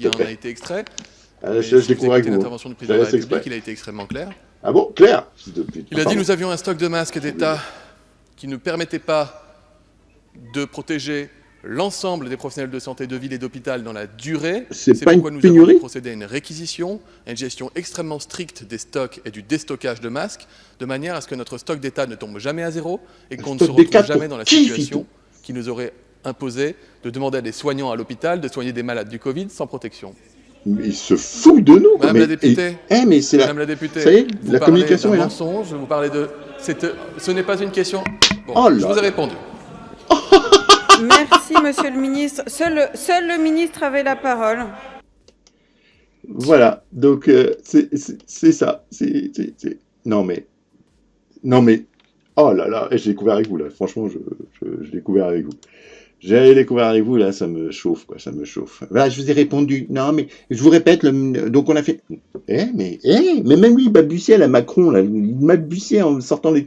en a été extrait. Je découvre avec vous. L'intervention du président de la République, il a été extrêmement clair. Ah bon, clair? Il a dit nous avions un stock de masques d'État qui ne permettait pas de protéger l'ensemble des professionnels de santé de ville et d'hôpital dans la durée. C'est pourquoi nous avons procédé à une réquisition, à une gestion extrêmement stricte des stocks et du déstockage de masques, de manière à ce que notre stock d'État ne tombe jamais à zéro et qu'on ne se retrouve jamais dans la situation qui nous aurait imposer de demander à des soignants à l'hôpital de soigner des malades du Covid sans protection. Mais il se fout de nous. Madame la députée, mais c'est Madame la députée, ça y est, la communication est là. Mensonge, vous parlez de... Ce n'est pas une question... Bon, oh là. Je vous ai répondu. Merci, monsieur le ministre. Seul le ministre avait la parole. Voilà, donc c'est ça. Non mais, oh là là, j'ai découvert avec vous là. Franchement, je l'ai découvert avec vous. J'ai découvert avec vous là, ça me chauffe quoi, ça me chauffe. Voilà, je vous ai répondu. Non mais je vous répète, donc on a fait. Mais même lui il balbutiait à Macron là, il balbutiait en sortant les.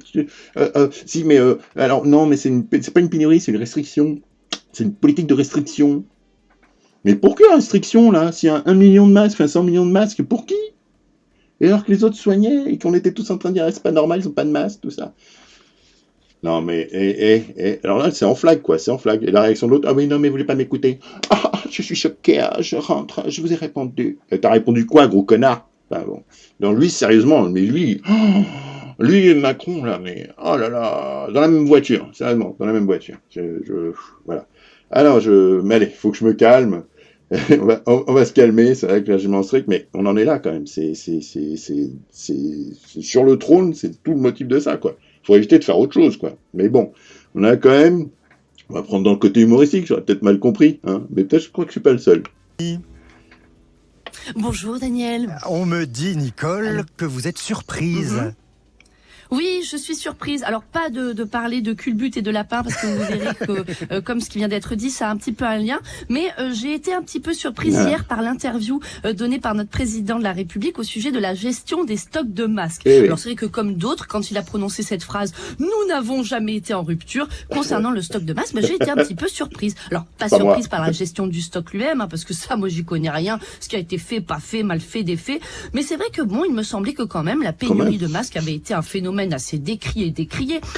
Si mais alors non mais c'est pas une pénurie, c'est une restriction. C'est une politique de restriction. Mais pour quelle restriction, là? S'il y a 1 million de masques, 100 millions de masques, pour qui? Et alors que les autres soignaient, et qu'on était tous en train de dire, c'est pas normal, ils ont pas de masque, tout ça. Non, mais, alors là, c'est en flag, quoi, c'est en flag. Et la réaction de l'autre, ah oui, non, mais vous voulez pas m'écouter? Ah, je suis choqué, je rentre, je vous ai répondu. T'as répondu quoi, gros connard? Enfin, bon. Non, lui, sérieusement, mais lui et Macron, là, mais, oh là là, dans la même voiture, sérieusement, dans la même voiture. Voilà. Alors, mais allez, faut que je me calme. on va se calmer, c'est vrai que là, j'ai mon strict, mais on en est là quand même. C'est sur le trône, c'est tout le motif de ça, quoi. Faut éviter de faire autre chose, quoi. Mais bon, on a quand même, on va prendre dans le côté humoristique, j'aurais peut-être mal compris, hein, mais peut-être je crois que je suis pas le seul. Bonjour Daniel. On me dit, Nicole, que vous êtes surprise. Oui, je suis surprise. Alors, pas de parler de culbute et de lapin, parce que vous verrez que, comme ce qui vient d'être dit, ça a un petit peu un lien. Mais j'ai été un petit peu surprise hier par l'interview donnée par notre président de la République au sujet de la gestion des stocks de masques. Alors, c'est vrai que comme d'autres, quand il a prononcé cette phrase, nous n'avons jamais été en rupture concernant le stock de masques, j'ai été un petit peu surprise. Alors, pas surprise par la gestion du stock lui-même, parce que ça, moi, j'y connais rien. Ce qui a été fait, pas fait, mal fait, défait. Mais c'est vrai que bon, il me semblait que quand même, la pénurie de masques avait été un phénomène assez décrié,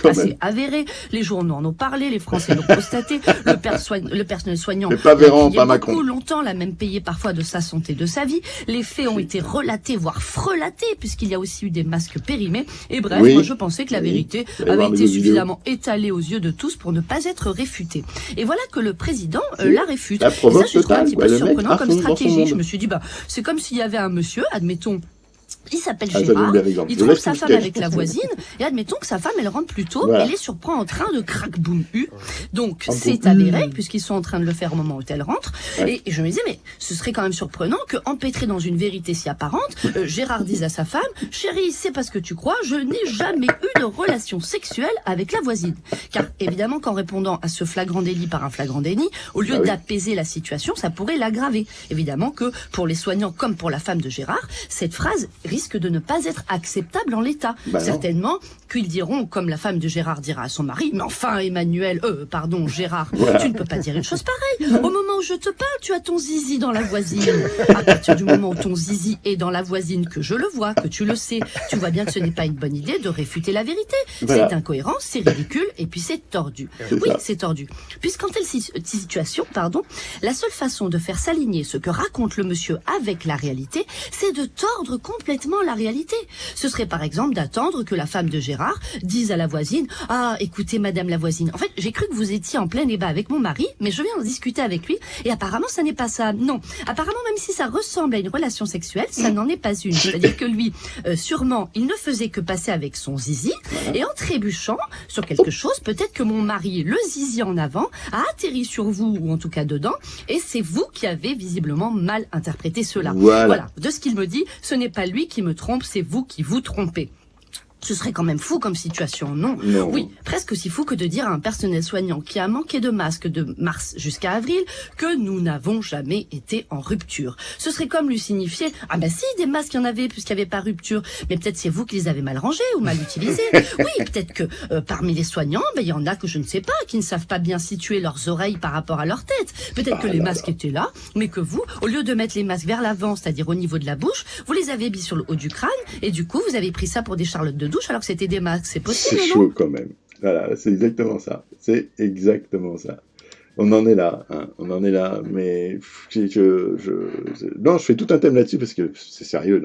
assez avéré. Les journaux en ont parlé, les Français l'ont constaté. Le personnel soignant a payé beaucoup longtemps, l'a même payé parfois de sa santé, de sa vie. Les faits ont été relatés, voire frelatés, puisqu'il y a aussi eu des masques périmés. Et bref, moi je pensais que la vérité avait été suffisamment étalée aux yeux de tous pour ne pas être réfutée. Et voilà que le président la réfute. Et ça, je trouve un petit peu surprenant comme stratégie. Je me suis dit, c'est comme s'il y avait un monsieur, admettons, il s'appelle Gérard, il trouve sa femme avec la voisine, et admettons que sa femme, elle rentre plus tôt, et les surprend en train de craque-boum-u. Donc, c'est avéré, puisqu'ils sont en train de le faire au moment où elle rentre. Et je me disais, mais ce serait quand même surprenant que, empêtré dans une vérité si apparente, Gérard dise à sa femme, chérie, c'est pas ce que tu crois, je n'ai jamais eu de relation sexuelle avec la voisine. Car, évidemment, qu'en répondant à ce flagrant délit par un flagrant déni, au lieu d'apaiser la situation, ça pourrait l'aggraver. Évidemment que, pour les soignants comme pour la femme de Gérard, cette phrase risque de ne pas être acceptable en l'état. Certainement qu'ils diront, comme la femme de Gérard dira à son mari, mais enfin Gérard, tu ne peux pas dire une chose pareille. Au moment où je te parle, tu as ton zizi dans la voisine. À partir du moment où ton zizi est dans la voisine, que je le vois, que tu le sais, tu vois bien que ce n'est pas une bonne idée de réfuter la vérité. C'est incohérent, c'est ridicule, et puis c'est tordu. C'est tordu. Puisqu'en telle situation, la seule façon de faire s'aligner ce que raconte le monsieur avec la réalité, c'est de tordre complètement la réalité. Ce serait par exemple d'attendre que la femme de Gérard dise à la voisine, ah, écoutez madame la voisine, en fait j'ai cru que vous étiez en plein débat avec mon mari, mais je viens de discuter avec lui, et apparemment ça n'est pas ça. Non, apparemment même si ça ressemble à une relation sexuelle, ça n'en est pas une. C'est-à-dire que lui, sûrement, il ne faisait que passer avec son zizi, et en trébuchant sur quelque chose, peut-être que mon mari, le zizi en avant, a atterri sur vous, ou en tout cas dedans, et c'est vous qui avez visiblement mal interprété cela. Voilà. De ce qu'il me dit, ce n'est pas lui qui me trompe, c'est vous qui vous trompez. Ce serait quand même fou comme situation, non? Oui, presque aussi fou que de dire à un personnel soignant qui a manqué de masques de mars jusqu'à avril que nous n'avons jamais été en rupture. Ce serait comme lui signifier, ah bah si, des masques il y en avait puisqu'il n'y avait pas rupture, mais peut-être c'est vous qui les avez mal rangés ou mal utilisés. Oui, peut-être que parmi les soignants, il y en a que je ne sais pas, qui ne savent pas bien situer leurs oreilles par rapport à leur tête. Peut-être que les masques étaient là, mais que vous, au lieu de mettre les masques vers l'avant, c'est-à-dire au niveau de la bouche, vous les avez mis sur le haut du crâne, et du coup vous avez pris ça pour des charlottes de douche alors que c'était des masques, c'est possible, c'est chaud quand même. Voilà, c'est exactement ça. C'est exactement ça. On en est là, hein. On en est là, mais non, je fais tout un thème là-dessus parce que c'est sérieux,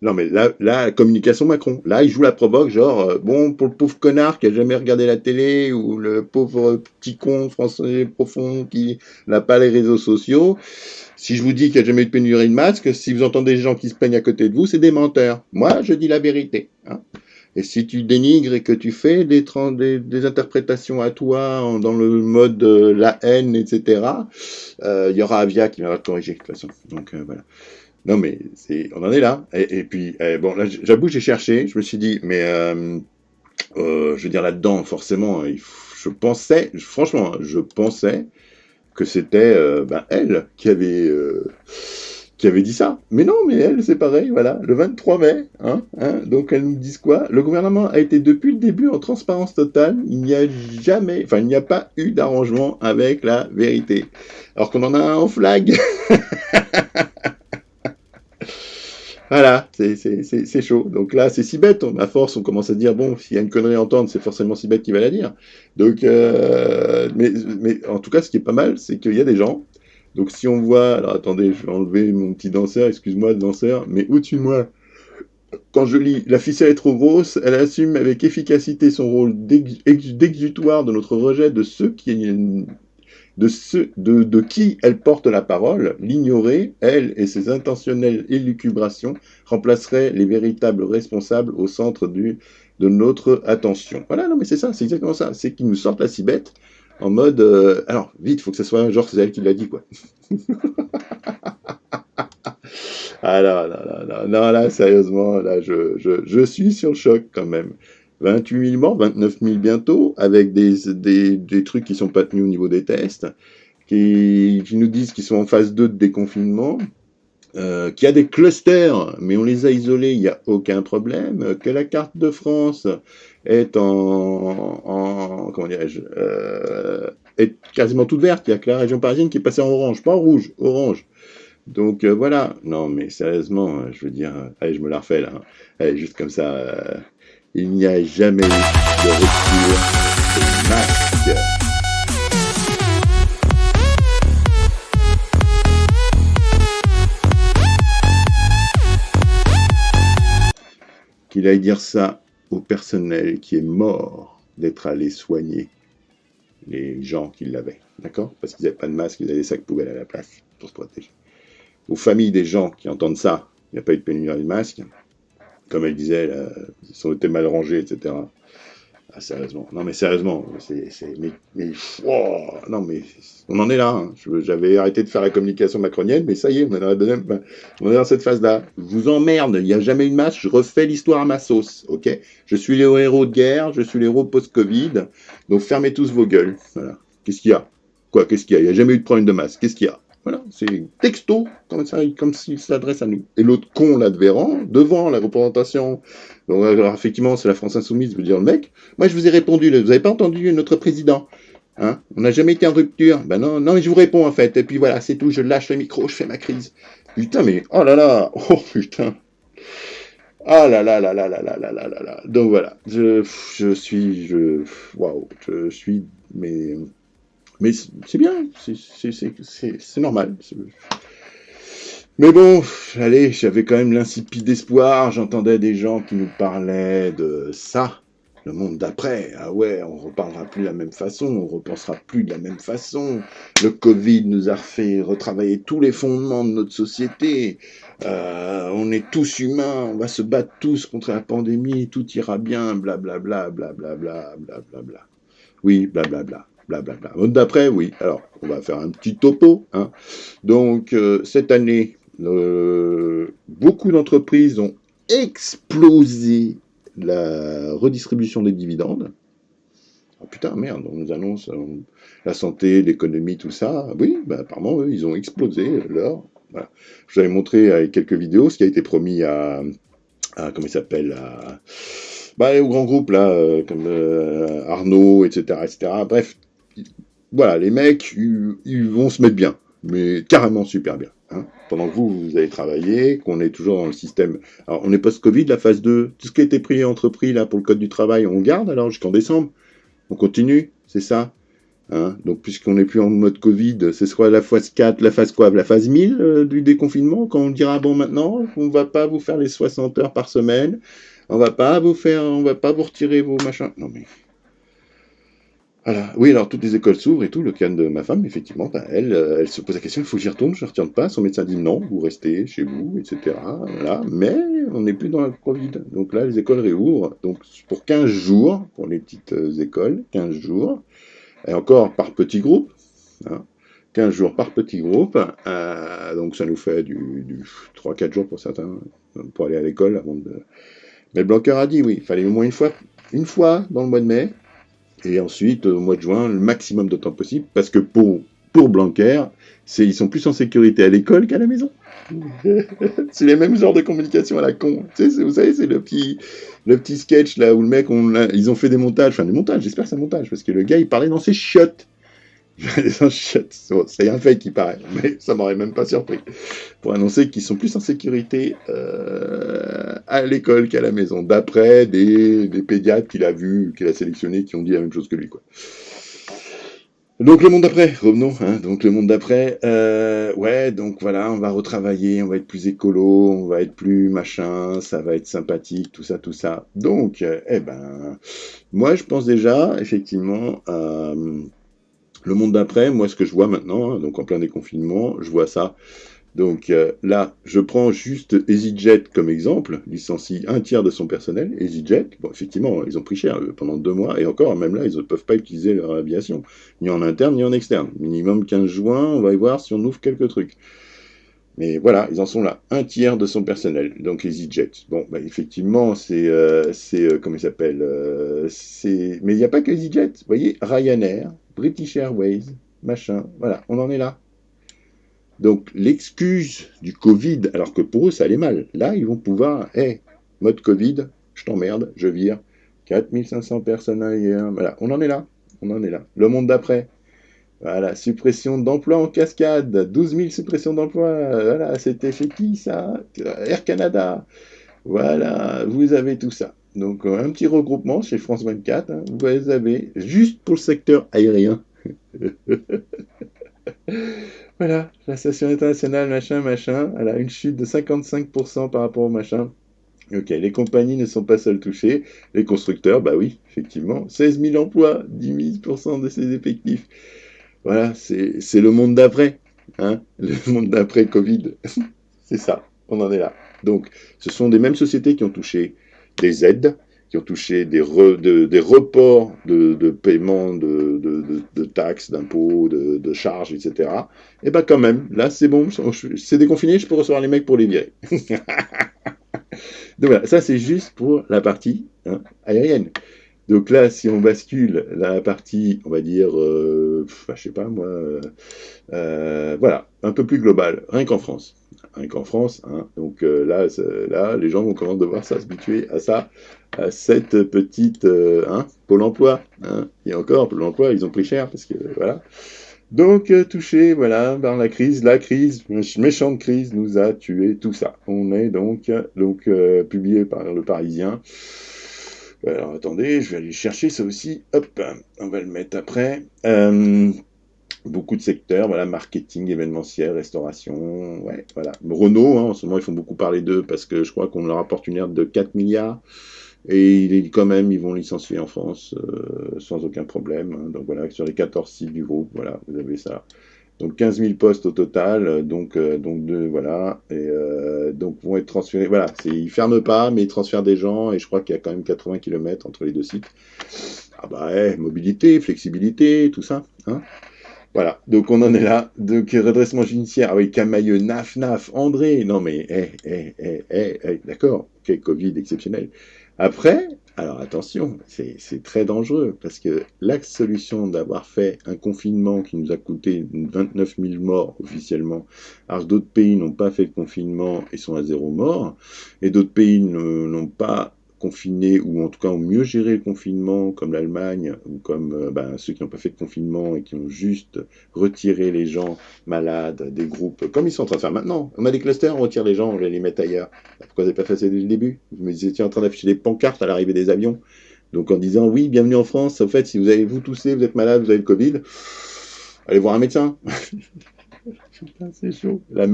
Non, mais là, la communication Macron. Là, il joue la provoque, genre, bon, pour le pauvre connard qui a jamais regardé la télé, ou le pauvre petit con français profond qui n'a pas les réseaux sociaux, si je vous dis qu'il n'y a jamais eu de pénurie de masques, si vous entendez des gens qui se plaignent à côté de vous, c'est des menteurs. Moi, je dis la vérité. Hein. Et si tu dénigres et que tu fais des interprétations à toi dans le mode la haine, etc., il y aura Avia qui viendra te corriger de toute façon. Donc, voilà. Non, mais on en est là. Et puis, bon, là, j'avoue, j'ai cherché. Je me suis dit, mais je veux dire, là-dedans, forcément, je pensais que c'était elle qui avait dit ça. Mais non, mais elle, c'est pareil, voilà, le 23 mai. Donc, elles nous disent quoi? Le gouvernement a été depuis le début en transparence totale. Il n'y a pas eu d'arrangement avec la vérité. Alors qu'on en a un en flag. Voilà, c'est chaud. Donc là, c'est si bête. À force, on commence à dire, bon, s'il y a une connerie à entendre, c'est forcément si bête qui va la dire. Donc, mais en tout cas, ce qui est pas mal, c'est qu'il y a des gens. Donc si on voit, alors attendez, je vais enlever mon petit danseur, excuse-moi, danseur, mais au-dessus de moi, quand je lis « La ficelle est trop grosse, elle assume avec efficacité son rôle d'exutoire de notre rejet de qui elle porte la parole, l'ignorer, elle et ses intentionnelles élucubrations remplaceraient les véritables responsables au centre de notre attention. » Voilà, non mais c'est ça, c'est exactement ça, c'est qu'ils nous sortent la cibette en mode, alors vite, faut que ce soit genre c'est elle qui l'a dit quoi. Ah non, là, sérieusement, là, je suis sur le choc quand même. 28 000 morts, 29 000 bientôt, avec des trucs qui sont pas tenus au niveau des tests, qui nous disent qu'ils sont en phase 2 de déconfinement, qu'il y a des clusters, mais on les a isolés, il n'y a aucun problème, que la carte de France est comment dirais-je, est quasiment toute verte, il n'y a que la région parisienne qui est passée en orange, pas en rouge, orange. Donc voilà, non mais sérieusement, je veux dire, allez, je me la refais là, allez, juste comme ça, il n'y a jamais eu de rupture de masque. Qu'il aille dire ça au personnel qui est mort d'être allé soigner les gens qui l'avaient, d'accord? Parce qu'ils n'avaient pas de masque, ils avaient des sacs poubelles à la place pour se protéger. Aux familles des gens qui entendent ça, il n'y a pas eu de pénurie de masques, comme elle disait, là, ils ont été mal rangés, etc. Ah, sérieusement, non mais sérieusement, non mais on en est là, hein. J'avais arrêté de faire la communication macronienne, mais ça y est, on est dans cette phase-là. Je vous emmerde, il n'y a jamais eu de masque, je refais l'histoire à ma sauce, ok? Je suis les héros de guerre, je suis les héros post-Covid, donc fermez tous vos gueules, voilà. Qu'est-ce qu'il y a? Quoi, qu'est-ce qu'il y a? Il n'y a jamais eu de problème de masque, qu'est-ce qu'il y a? Voilà, c'est texto, comme s'il s'adresse à nous. Et l'autre con, là, de Véran, devant la représentation, donc, alors, effectivement, c'est la France Insoumise, veut dire le mec, moi, je vous ai répondu, là, vous n'avez pas entendu notre président, hein, on n'a jamais été en rupture, ben non, mais je vous réponds, en fait, et puis voilà, c'est tout, je lâche le micro, je fais ma crise. Putain, mais, oh là là, oh putain. Ah là là là là là là là là là là. Donc voilà, mais c'est bien, c'est normal. Mais bon, allez, j'avais quand même l'insipide espoir, j'entendais des gens qui nous parlaient de ça, le monde d'après. Ah ouais, on reparlera plus de la même façon, on repensera plus de la même façon. Le Covid nous a fait retravailler tous les fondements de notre société. On est tous humains, on va se battre tous contre la pandémie, tout ira bien, blablabla, blablabla, blablabla. Oui, blablabla. Blablabla. Mode d'après, oui. Alors, on va faire un petit topo. Hein. Donc, cette année, beaucoup d'entreprises ont explosé la redistribution des dividendes. Oh, putain, merde, on nous annonce la santé, l'économie, tout ça. Oui, apparemment, eux, ils ont explosé leur... Voilà. Je vous avais montré avec quelques vidéos ce qui a été promis à comment il s'appelle, au grand groupe, là, comme Arnaud, etc., etc. Bref, voilà, les mecs, ils vont se mettre bien, mais carrément super bien. Hein. Pendant que vous allez travailler, qu'on est toujours dans le système... Alors, on est post-Covid, la phase 2, tout ce qui a été entrepris là, pour le code du travail, on garde alors jusqu'en décembre. On continue, c'est ça. Hein, donc, puisqu'on n'est plus en mode Covid, ce sera la phase 4, la phase quoi? La phase 1000 du déconfinement, quand on dira, bon, maintenant, on va pas vous faire les 60 heures par semaine, on va pas vous retirer vos machins. Non, mais... Voilà. Oui, alors toutes les écoles s'ouvrent et tout. Le cas de ma femme, effectivement, elle se pose la question, il faut que j'y retourne, je ne retourne pas. Son médecin dit non, vous restez chez vous, etc. Voilà. Mais on n'est plus dans la Covid. Donc là, les écoles réouvrent. Donc pour 15 jours, pour les petites écoles, 15 jours, et encore par petits groupes, hein, 15 jours par petit groupe, donc ça nous fait du 3-4 jours pour certains, pour aller à l'école avant de... Mais Blanquer a dit, oui, il fallait au moins une fois dans le mois de mai, et ensuite, au mois de juin, le maximum de temps possible, parce que pour Blanquer, ils sont plus en sécurité à l'école qu'à la maison. C'est les mêmes genres de communication à la con. Tu sais, vous savez, c'est le petit sketch là où le mec, ils ont fait des montages, j'espère que c'est un montage, parce que le gars, il parlait dans ses chiottes. C'est un fake qui paraît, mais ça m'aurait même pas surpris. Pour annoncer qu'ils sont plus en sécurité à l'école qu'à la maison, d'après des pédiatres qu'il a sélectionnés, qui ont dit la même chose que lui, quoi. Donc le monde d'après, revenons, hein, donc le monde d'après, ouais, donc voilà, on va retravailler, on va être plus écolo, on va être plus machin, ça va être sympathique, tout ça. Donc, moi je pense déjà, effectivement, le monde d'après, moi ce que je vois maintenant, hein, donc en plein déconfinement, je vois ça. Donc là, je prends juste EasyJet comme exemple, licencie un tiers de son personnel, EasyJet, bon effectivement, ils ont pris cher pendant 2 mois, et encore, même là, ils ne peuvent pas utiliser leur aviation, ni en interne, ni en externe. Minimum 15 juin, on va y voir si on ouvre quelques trucs. Mais voilà, ils en sont là, un tiers de son personnel, donc EasyJet. Bon, effectivement, comment il s'appelle mais il n'y a pas que EasyJet, vous voyez, Ryanair, British Airways, machin, voilà, on en est là. Donc, l'excuse du Covid, alors que pour eux, ça allait mal. Là, ils vont pouvoir, mode Covid, je t'emmerde, je vire, 4500 personnes ailleurs, voilà, on en est là. Le monde d'après, voilà, suppression d'emplois en cascade, 12 000 suppressions d'emplois, voilà, c'était chez qui ça? Air Canada, voilà, vous avez tout ça. Donc, un petit regroupement chez France 24, hein, vous avez, juste pour le secteur aérien. Voilà, la station internationale, machin, elle a une chute de 55% par rapport au machin. Ok, les compagnies ne sont pas seules touchées, les constructeurs, bah oui, effectivement, 16 000 emplois, 10% de ses effectifs. Voilà, c'est le monde d'après, hein, le monde d'après Covid. C'est ça, on en est là. Donc, ce sont des mêmes sociétés qui ont touché des aides, qui ont touché des reports de paiement de taxes, d'impôts, de charges, etc. Et bien quand même, là c'est bon, c'est déconfiné, je peux recevoir les mecs pour les virer. Donc voilà, ça c'est juste pour la partie aérienne. Donc là, si on bascule la partie, on va dire, je sais pas moi, voilà, un peu plus globale, rien qu'en France. Hein. Donc là, les gens vont commencer à devoir s'habituer à ça, à cette petite Pôle emploi. Hein. Et encore, Pôle emploi, ils ont pris cher, parce que voilà. Donc, touché, voilà, par la crise, méchante crise nous a tué tout ça. On est donc publié par Le Parisien. Alors, attendez, je vais aller chercher ça aussi. Hop, on va le mettre après. Beaucoup de secteurs, voilà, marketing, événementiel, restauration, ouais, voilà. Renault, en ce moment, ils font beaucoup parler d'eux parce que je crois qu'on leur apporte une herbe de 4 milliards et quand même, ils vont licencier en France sans aucun problème. Hein. Donc voilà, sur les 14 sites du groupe, voilà, vous avez ça. Donc 15 000 postes au total, donc voilà, et donc vont être transférés, voilà, ils ferment pas, mais ils transfèrent des gens, et je crois qu'il y a quand même 80 km entre les deux sites. Ah bah mobilité, flexibilité, tout ça, hein. Voilà, donc on en est là. Donc redressement judiciaire, ah oui, Camailleux, Naf, André, non mais, d'accord, ok, Covid exceptionnel. Après, alors attention, c'est très dangereux, parce que la solution d'avoir fait un confinement qui nous a coûté 29 000 morts officiellement, alors que d'autres pays n'ont pas fait de confinement et sont à 0 mort, et d'autres pays n'ont pas confinés, ou en tout cas ont mieux géré le confinement, comme l'Allemagne, ou comme ceux qui n'ont pas fait de confinement et qui ont juste retiré les gens malades des groupes, comme ils sont en train de faire maintenant. On a des clusters, on retire les gens, on les met ailleurs. Pourquoi vous n'avez pas fait ça dès le début? Vous étiez en train d'afficher des pancartes à l'arrivée des avions. Donc en disant, oui, bienvenue en France, en fait, si vous toussez, vous êtes malade, vous avez le Covid, allez voir un médecin. Putain, c'est chaud. La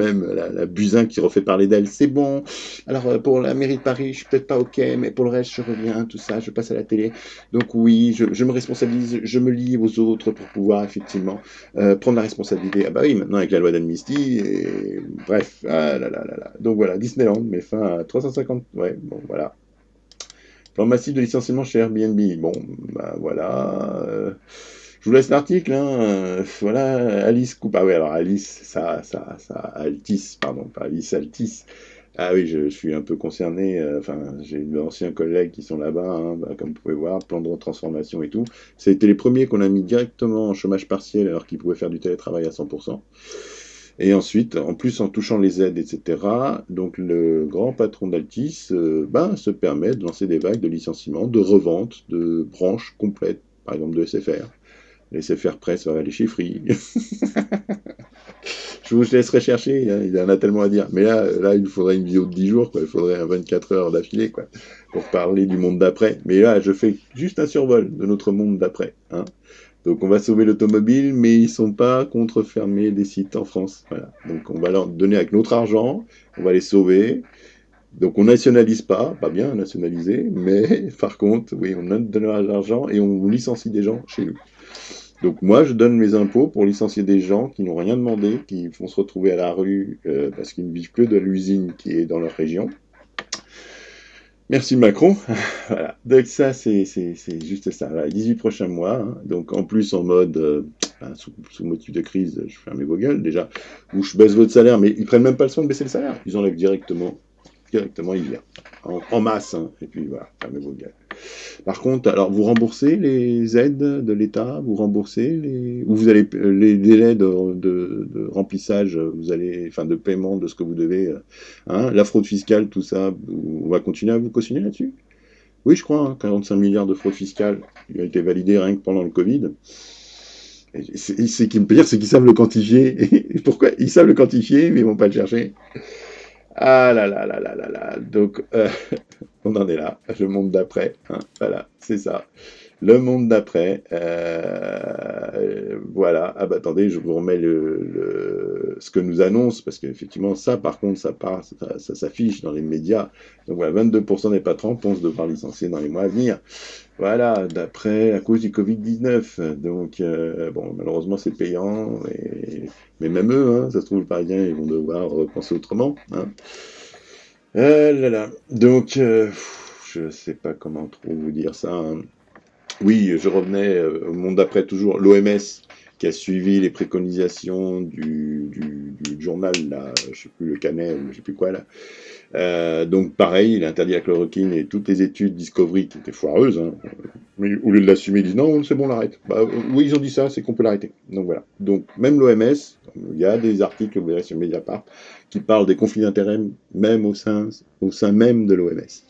Buzyn qui refait parler d'elle, c'est bon. Alors, pour la mairie de Paris, je suis peut-être pas OK, mais pour le reste, je reviens, tout ça, je passe à la télé. Donc oui, je me responsabilise, je me lie aux autres pour pouvoir, effectivement, prendre la responsabilité. Ah bah oui, maintenant, avec la loi d'amnistie, et bref, ah là là là là. Donc voilà, Disneyland met fin à 350, ouais, bon, voilà. Plan massif de licenciement chez Airbnb, bon, bah voilà... Je vous laisse l'article, hein. Voilà, Alice coupe. Ah oui, alors Alice, Altis, pardon, pas Alice, Altis. Ah oui, je suis un peu concerné. Enfin, j'ai d'anciens collègues qui sont là-bas, hein, comme vous pouvez voir, plan de retransformation et tout. C'était les premiers qu'on a mis directement en chômage partiel alors qu'ils pouvaient faire du télétravail à 100%. Et ensuite, en plus, en touchant les aides, etc., donc le grand patron d'Altis se permet de lancer des vagues de licenciements, de revente, de branches complètes, par exemple de SFR. Les SFR Presse va aller chez Free. Je vous laisserai chercher, hein, il y en a tellement à dire. Mais là, il faudrait une vidéo de 10 jours, quoi. Il faudrait 24 heures d'affilée, quoi, pour parler du monde d'après. Mais là, je fais juste un survol de notre monde d'après, hein. Donc on va sauver l'automobile, mais ils sont pas contre fermer des sites en France. Voilà. Donc on va leur donner avec notre argent, on va les sauver. Donc on nationalise pas bien nationaliser, mais par contre, oui, on donne de l'argent et on licencie des gens chez nous. Donc moi, je donne mes impôts pour licencier des gens qui n'ont rien demandé, qui vont se retrouver à la rue parce qu'ils ne vivent que de l'usine qui est dans leur région. Merci Macron. Voilà. Donc ça, c'est juste ça. Voilà, 18 prochains mois. Hein. Donc en plus, en mode, sous motif de crise, je ferme vos gueules déjà, ou je baisse votre salaire, mais ils prennent même pas le soin de baisser le salaire. Ils enlèvent directement, ils virent. En masse. Hein. Et puis voilà, fermez vos gueules. Par contre, alors vous remboursez les aides de l'État, vous remboursez ou vous allez les délais de remplissage, de paiement de ce que vous devez, hein, la fraude fiscale, tout ça, on va continuer à vous cautionner là-dessus. Oui, je crois, hein, 45 milliards de fraude fiscale, il a été validé rien que pendant le Covid. Et ce qui me peut dire, c'est qu'ils savent le quantifier. Et pourquoi ils savent le quantifier, mais ils vont pas le chercher. Ah là là là là là là. Donc, on en est là. Le monde d'après. Hein. Voilà, c'est ça. Le monde d'après. Voilà. Ah bah attendez, je vous remets ce que nous annonce, parce qu'effectivement, ça, par contre, ça s'affiche dans les médias. Donc voilà, 22% des patrons pensent devoir licencier dans les mois à venir. Voilà, à cause du Covid-19. Donc, malheureusement, c'est payant. Mais même eux, hein, ça se trouve, les Parisiens, ils vont devoir penser autrement. Hein. Donc, je sais pas comment trop vous dire ça. Hein. Oui, je revenais au monde d'après, toujours. L'OMS qui a suivi les préconisations du journal, là, je sais plus, le Canet, ou je sais plus quoi, là. Donc pareil, il interdit la chloroquine et toutes les études Discovery qui étaient foireuses, hein, mais au lieu de l'assumer, ils disent non, c'est bon, on l'arrête. Oui, ils ont dit ça, c'est qu'on peut l'arrêter. Donc voilà. Donc même l'OMS, il y a des articles, vous verrez sur Mediapart, qui parlent des conflits d'intérêts même au sein même de l'OMS.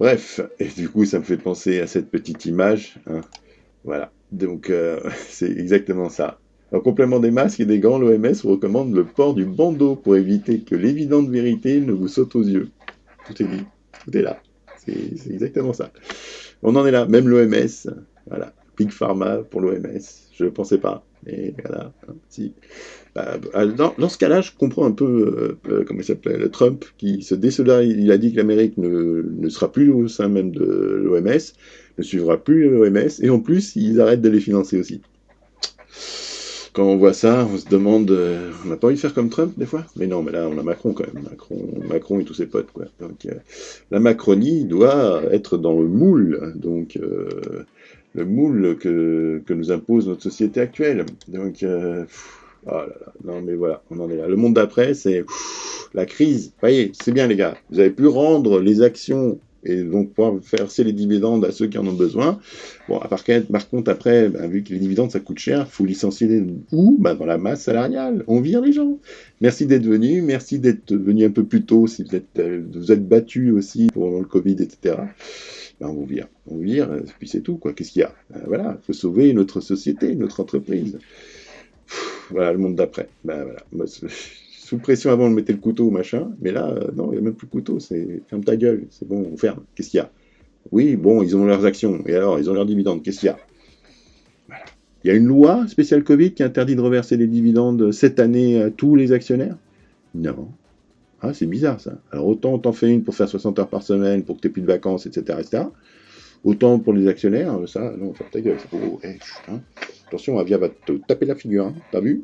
Bref, et du coup, ça me fait penser à cette petite image. Hein. Voilà. Donc c'est exactement ça. En complément des masques et des gants, l'OMS vous recommande le port du bandeau pour éviter que l'évidente vérité ne vous saute aux yeux. Tout est dit, tout est là. C'est exactement ça. On en est là, même l'OMS, voilà. Big Pharma pour l'OMS, je ne pensais pas, mais voilà, hein, si. Dans ce cas-là, je comprends un peu, comment il s'appelait, le Trump, qui se désolidarise, il a dit que l'Amérique ne sera plus au sein même de l'OMS, ne suivra plus l'OMS, et en plus, ils arrêtent de les financer aussi. Quand on voit ça, on se demande, on n'a pas envie de faire comme Trump des fois? Mais non, mais là on a Macron quand même, Macron et tous ses potes, quoi. Donc la Macronie doit être dans le moule, donc le moule que nous impose notre société actuelle. Donc oh là là, non mais voilà, on en est là. Le monde d'après, c'est la crise. Vous voyez, c'est bien les gars, vous avez pu rendre les actions et donc pouvoir verser les dividendes à ceux qui en ont besoin. Bon, par contre, après, vu que les dividendes, ça coûte cher, il faut licencier dans la masse salariale. On vire les gens. Merci d'être venus, merci d'être venus un peu plus tôt, si vous êtes battus aussi pendant le Covid, etc. On vous vire, puis c'est tout, quoi. Qu'est-ce qu'il y a? Voilà, il faut sauver notre société, notre entreprise. Voilà, le monde d'après. Voilà. Moi, sous pression avant, on mettait le couteau, machin, mais là, non, il n'y a même plus de couteau, c'est ferme ta gueule, c'est bon, on ferme. Qu'est-ce qu'il y a? Oui, bon, ils ont leurs actions. Et alors, ils ont leurs dividendes. Qu'est-ce qu'il y a? Voilà. Il y a une loi spéciale Covid qui interdit de reverser les dividendes cette année à tous les actionnaires? Non. Ah, c'est bizarre, ça. Alors, autant on t'en fait une pour faire 60 heures par semaine, pour que tu aies plus de vacances, etc., etc. Autant pour les actionnaires, ça, non, ferme ta gueule, c'est pour... hein. Attention, Avia va te taper la figure, hein. T'as vu?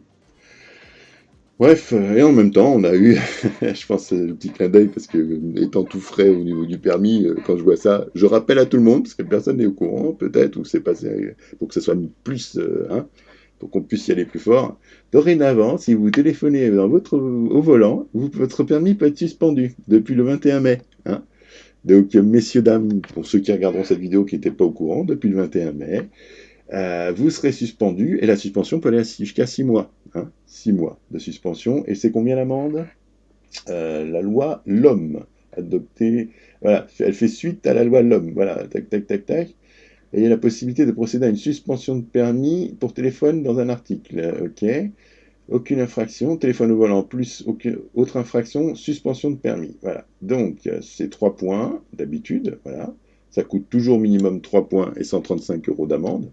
Bref, et en même temps, on a eu, je pense, le petit clin d'œil, parce que, étant tout frais au niveau du permis, quand je vois ça, je rappelle à tout le monde, parce que personne n'est au courant, peut-être, ou c'est passé, pour que ce soit plus, hein, pour qu'on puisse y aller plus fort. Dorénavant, si vous téléphonez au volant, votre permis peut être suspendu, depuis le 21 mai, hein. Donc, messieurs, dames, pour ceux qui regarderont cette vidéo qui n'étaient pas au courant, depuis le 21 mai, vous serez suspendu, et la suspension peut aller jusqu'à 6 mois. Hein, 6 mois de suspension. Et c'est combien l'amende? La loi LOM, adoptée, voilà, elle fait suite à la loi LOM. Voilà, tac, tac, tac, tac. Et il y a la possibilité de procéder à une suspension de permis pour téléphone dans un article. Ok. Aucune infraction, téléphone au volant plus aucune autre infraction, suspension de permis. Voilà. Donc, c'est 3 points d'habitude. Voilà. Ça coûte toujours minimum 3 points et 135 € d'amende.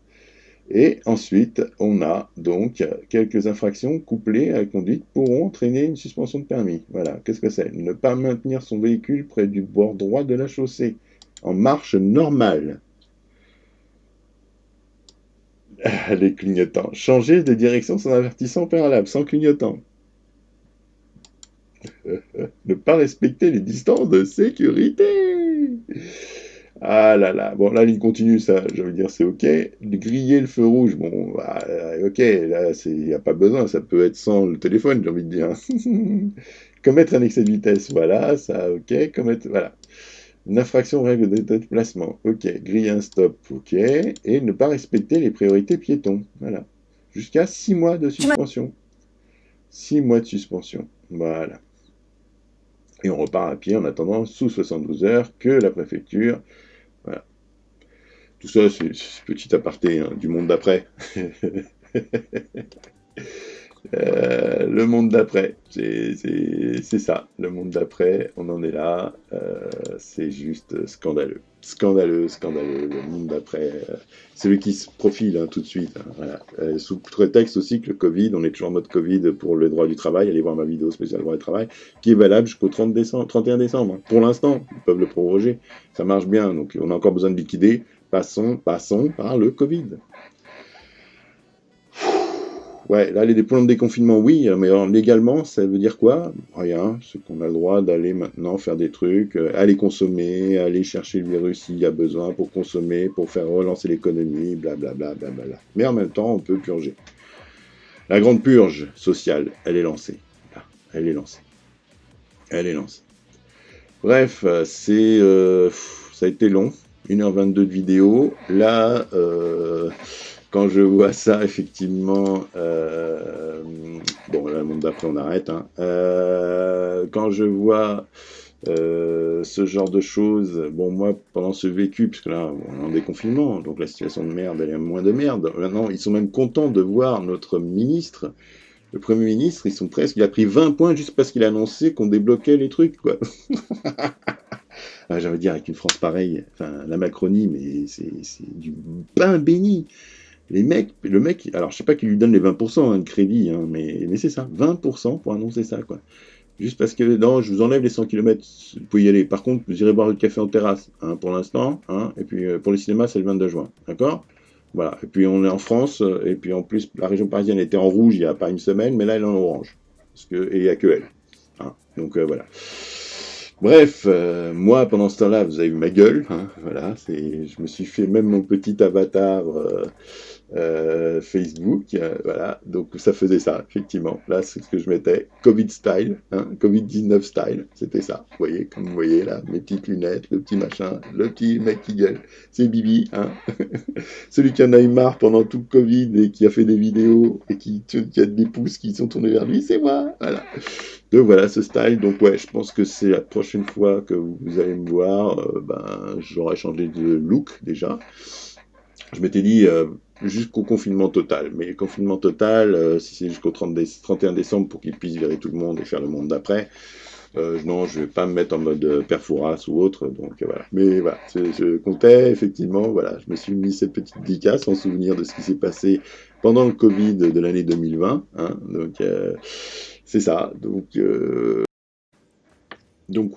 Et ensuite, on a donc quelques infractions couplées à la conduite pourront entraîner une suspension de permis. Voilà, qu'est-ce que c'est? Ne pas maintenir son véhicule près du bord droit de la chaussée, en marche normale. Les clignotants. Changer de direction sans avertissement préalable, sans clignotant. Ne pas respecter les distances de sécurité. Ah là là, bon, la ligne continue, ça, je veux dire, c'est ok. Griller le feu rouge, bon, bah, ok, là, il n'y a pas besoin, ça peut être sans le téléphone, j'ai envie de dire. Commettre un excès de vitesse, voilà, ça, ok. Commettre, voilà. Une infraction aux règles de déplacement, ok. Griller un stop, ok. Et ne pas respecter les priorités piétons, voilà. Jusqu'à 6 mois de suspension. 6 mois de suspension, voilà. Et on repart à pied en attendant sous 72 heures que la préfecture... Voilà. Tout ça, c'est petit aparté hein, du monde d'après. Le monde d'après, c'est ça. Le monde d'après, on en est là. C'est juste scandaleux. Scandaleux, le monde d'après. Celui qui se profile hein, tout de suite. Hein, voilà. Sous prétexte aussi que le Covid, on est toujours en mode Covid pour le droit du travail. Allez voir ma vidéo spéciale droit du travail, qui est valable jusqu'au 31 décembre. Hein. Pour l'instant, ils peuvent le proroger. Ça marche bien, donc on a encore besoin de liquider. Passons par le Covid. Ouais, là, les plans de déconfinement, oui, mais alors, légalement, ça veut dire quoi? Rien, c'est qu'on a le droit d'aller maintenant faire des trucs, aller consommer, aller chercher le virus s'il y a besoin pour consommer, pour faire relancer l'économie, blablabla, blablabla. Mais en même temps, on peut purger. La grande purge sociale, elle est lancée. Là, elle est lancée. Bref, ça a été long, 1h22 de vidéo. Là, quand je vois ça, effectivement, bon, là, le monde d'après, on arrête. Hein. Quand je vois ce genre de choses, bon, moi, pendant ce vécu, puisque là, on est en déconfinement, donc la situation de merde, elle est moins de merde. Maintenant, ils sont même contents de voir notre ministre, le Premier ministre, il a pris 20 points juste parce qu'il a annoncé qu'on débloquait les trucs, quoi. J'ai envie de dire, avec une France pareille, enfin, la Macronie, mais c'est du pain béni. Le mec, alors je sais pas qu'il lui donne les 20% de crédit, hein, mais c'est ça, 20% pour annoncer ça, quoi. Juste parce que, non, je vous enlève les 100 km, vous pouvez y aller. Par contre, vous irez boire le café en terrasse, hein, pour l'instant, hein, et puis pour les cinémas, c'est le 22 juin, d'accord? Voilà, et puis on est en France, et puis en plus, la région parisienne était en rouge il y a pas une semaine, mais là, elle est en orange, et il n'y a que elle, hein, donc voilà. Bref, moi, pendant ce temps-là, vous avez vu ma gueule, hein, voilà, je me suis fait même mon petit avatar Facebook, voilà, donc ça faisait ça, effectivement, là, c'est ce que je mettais, Covid style, hein, Covid-19 style, c'était ça, vous voyez, comme vous voyez, là, mes petites lunettes, le petit machin, le petit mec qui gueule, c'est Bibi, hein, celui qui en a eu marre pendant tout le Covid et qui a fait des vidéos et qui a des pouces qui sont tournés vers lui, c'est moi, voilà. Donc voilà ce style, donc ouais, je pense que c'est la prochaine fois que vous allez me voir, j'aurais changé de look déjà. Je m'étais dit jusqu'au confinement total, mais le confinement total, si c'est jusqu'au 31 décembre pour qu'il puisse virer tout le monde et faire le monde d'après, Non, je vais pas me mettre en mode Perfouras ou autre, donc voilà. Mais voilà, je comptais, effectivement, voilà, je me suis mis cette petite dédicace en souvenir de ce qui s'est passé pendant le Covid de l'année 2020, hein, donc c'est ça, donc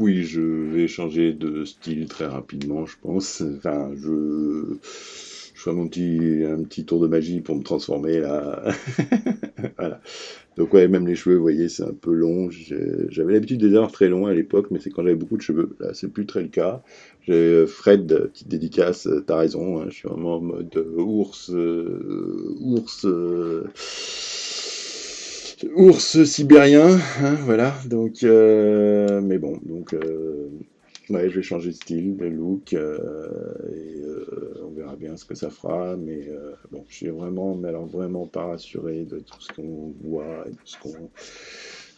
oui, je vais changer de style très rapidement, je pense. Enfin, je ferai un petit tour de magie pour me transformer là. Voilà. Donc ouais, même les cheveux, vous voyez, c'est un peu long. J'avais l'habitude de les avoir très longs à l'époque, mais c'est quand j'avais beaucoup de cheveux. Là, c'est plus très le cas. J'ai Fred, petite dédicace, t'as raison. Hein, je suis vraiment en mode ours sibérien, hein, voilà. Donc, mais bon, donc. Ouais, je vais changer de style, de look, et on verra bien ce que ça fera, mais bon, je suis vraiment pas rassuré de tout ce qu'on voit et de ce qu'on...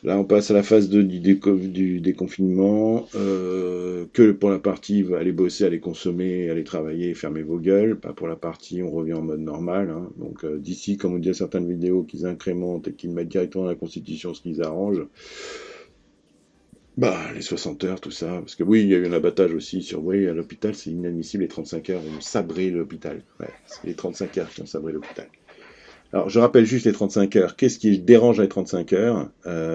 Là, on passe à la phase 2 du déconfinement, que pour la partie aller bosser, aller consommer, aller travailler, fermer vos gueules, pas pour la partie on revient en mode normal, hein. Donc d'ici, comme on dit à certaines vidéos, qu'ils incrémentent et qu'ils mettent directement dans la Constitution ce qu'ils arrangent, bah, les 60 heures, tout ça, parce que oui, il y a eu un abattage aussi sur, oui, à l'hôpital, c'est inadmissible, les 35 heures ont sabré l'hôpital. Ouais, c'est les 35 heures qui ont sabré l'hôpital. Alors, je rappelle juste les 35 heures. Qu'est-ce qui dérange les 35 heures?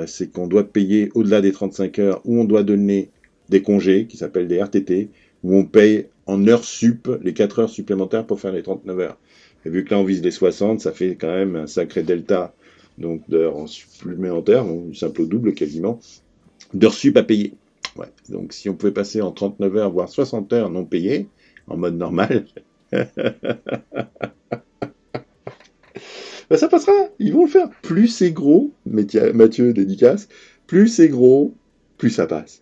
C'est qu'on doit payer au-delà des 35 heures, où on doit donner des congés, qui s'appellent des RTT, où on paye en heures sup, les 4 heures supplémentaires pour faire les 39 heures. Et vu que là, on vise les 60, ça fait quand même un sacré delta, donc d'heures en supplémentaires, du simple au double quasiment, d'heures sup à payer. Ouais. Donc si on pouvait passer en 39 heures, voire 60 heures non payées, en mode normal, ben, ça passera, ils vont le faire. Plus c'est gros, Mathieu dédicace, plus c'est gros, plus ça passe.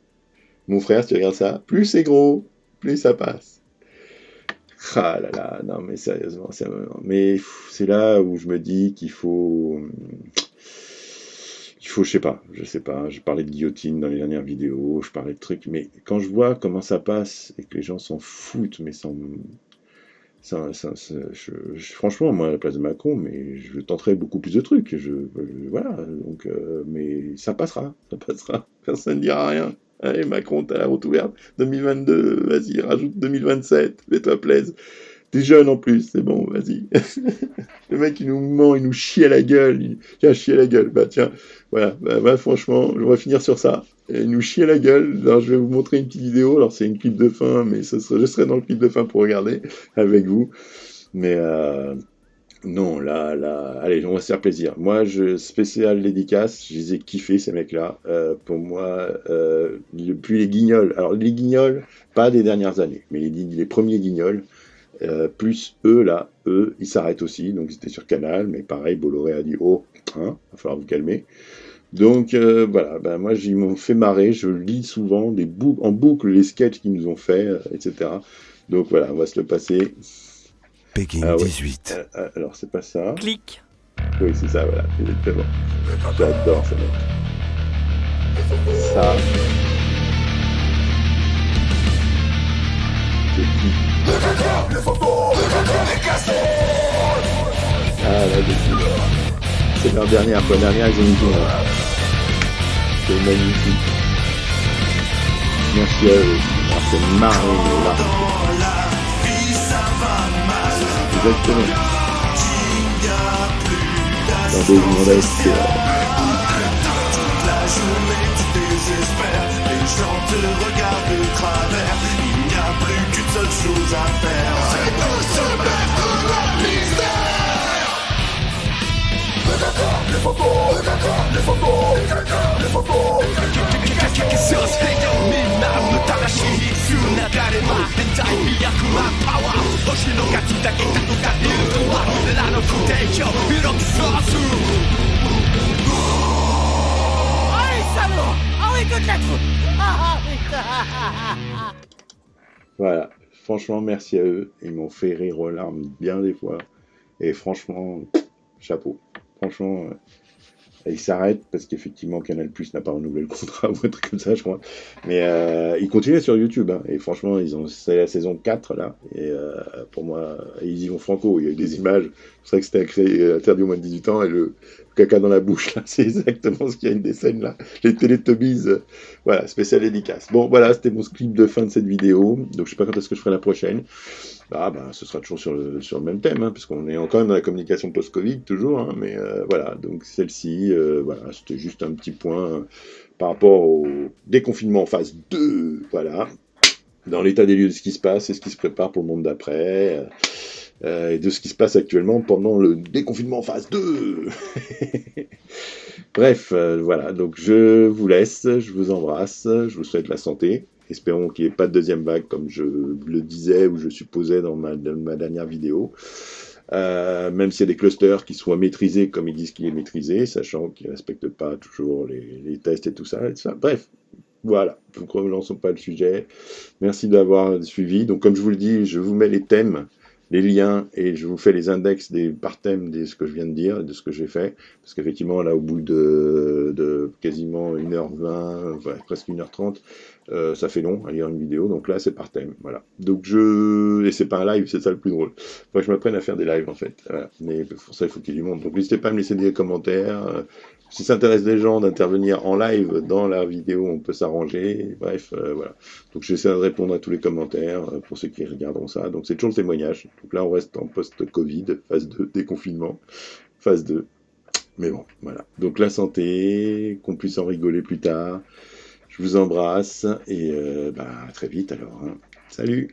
Mon frère, si tu regardes ça, plus c'est gros, plus ça passe. Ah là là, non mais sérieusement, mais c'est là où je me dis qu'il faut... je sais pas, je parlais de guillotine dans les dernières vidéos, je parlais de trucs, mais quand je vois comment ça passe et que les gens s'en foutent, mais franchement, moi, à la place de Macron, mais je tenterai beaucoup plus de trucs, voilà, donc, mais ça passera, personne ne dira rien. Allez, Macron, t'as la route ouverte, 2022, vas-y, rajoute 2027, fais-toi plaisir. T'es jeune en plus, c'est bon, vas-y. Le mec, il nous ment, il nous chie à la gueule. Tiens, chie à la gueule. Bah tiens, voilà. Bah, franchement, je vais finir sur ça. Et il nous chie à la gueule. Alors, je vais vous montrer une petite vidéo. Alors, c'est une clip de fin, mais je serai dans le clip de fin pour regarder avec vous. Mais non, là, allez, on va se faire plaisir. Moi, spécial dédicace, je les ai kiffés, ces mecs-là. Pour moi, depuis les guignols. Alors, les guignols, pas des dernières années, mais les premiers guignols. Plus eux, ils s'arrêtent aussi, donc ils étaient sur Canal, mais pareil, Bolloré a dit « Oh, hein, va falloir vous calmer ». Donc voilà, ben, moi ils m'ont fait marrer, je lis souvent en boucle les sketchs qu'ils nous ont fait, etc. Donc voilà, on va se le passer. Pékin 18. Alors c'est pas ça. Clic. Oui, c'est ça, voilà, exactement. J'adore ce mec. Ça. C'est qui? Ah là, c'est leur dernière, ils ont une tour. C'est magnifique. Merci à eux. C'est marrant là. Exactement. Dans des journalistes, c'est la journée tu désespères, les gens te regardent de travers, il n'y a plus qu'une seule chose à faire, c'est de se mettre de la misère. Les photos, les photos, les photos. Voilà, franchement merci à eux, ils m'ont fait rire aux larmes bien des fois, et franchement, chapeau, franchement, ils s'arrêtent parce qu'effectivement Canal+ n'a pas renouvelé le contrat ou un truc comme ça je crois, mais ils continuent sur YouTube, hein, et franchement c'est la saison 4 là, et pour moi, ils y vont franco, il y a eu des images, pour ça que c'était interdit au moins de 18 ans, et le caca dans la bouche, là, c'est exactement ce qu'il y a une des scènes, là. Les Teletubbies, voilà, spécial dédicace. Bon, voilà, c'était mon clip de fin de cette vidéo, donc je sais pas quand est-ce que je ferai la prochaine. Ce sera toujours sur le même thème, hein, puisqu'on est encore dans la communication post-Covid, toujours, hein, mais voilà, donc celle-ci, voilà, c'était juste un petit point par rapport au déconfinement en phase 2, voilà, dans l'état des lieux de ce qui se passe et ce qui se prépare pour le monde d'après, et de ce qui se passe actuellement pendant le déconfinement en phase 2. Bref, voilà, donc je vous laisse, je vous embrasse, je vous souhaite la santé. Espérons qu'il n'y ait pas de deuxième vague, comme je le disais ou je supposais dans ma dernière vidéo. Même s'il y a des clusters qui soient maîtrisés comme ils disent qu'il est maîtrisé, sachant qu'ils ne respectent pas toujours les tests et tout ça. Bref, voilà, donc ne relançons pas le sujet. Merci d'avoir suivi. Donc comme je vous le dis, je vous mets les thèmes, les liens, et je vous fais les index par thème de ce que je viens de dire, de ce que j'ai fait, parce qu'effectivement, là, au bout de quasiment 1h20, enfin, presque 1h30, ça fait long à lire une vidéo, donc là, c'est par thème, voilà. Donc et c'est pas un live, c'est ça le plus drôle. Faut que je m'apprenne à faire des lives, en fait, voilà. Mais pour ça, il faut qu'il y ait du monde. Donc n'hésitez pas à me laisser des commentaires, si ça intéresse des gens d'intervenir en live dans la vidéo, on peut s'arranger. Bref, voilà. Donc j'essaie de répondre à tous les commentaires pour ceux qui regarderont ça. Donc c'est toujours le témoignage. Donc là, on reste en post-Covid, phase 2, déconfinement, phase 2. Mais bon, voilà. Donc la santé, qu'on puisse en rigoler plus tard. Je vous embrasse et à très vite alors. Hein. Salut!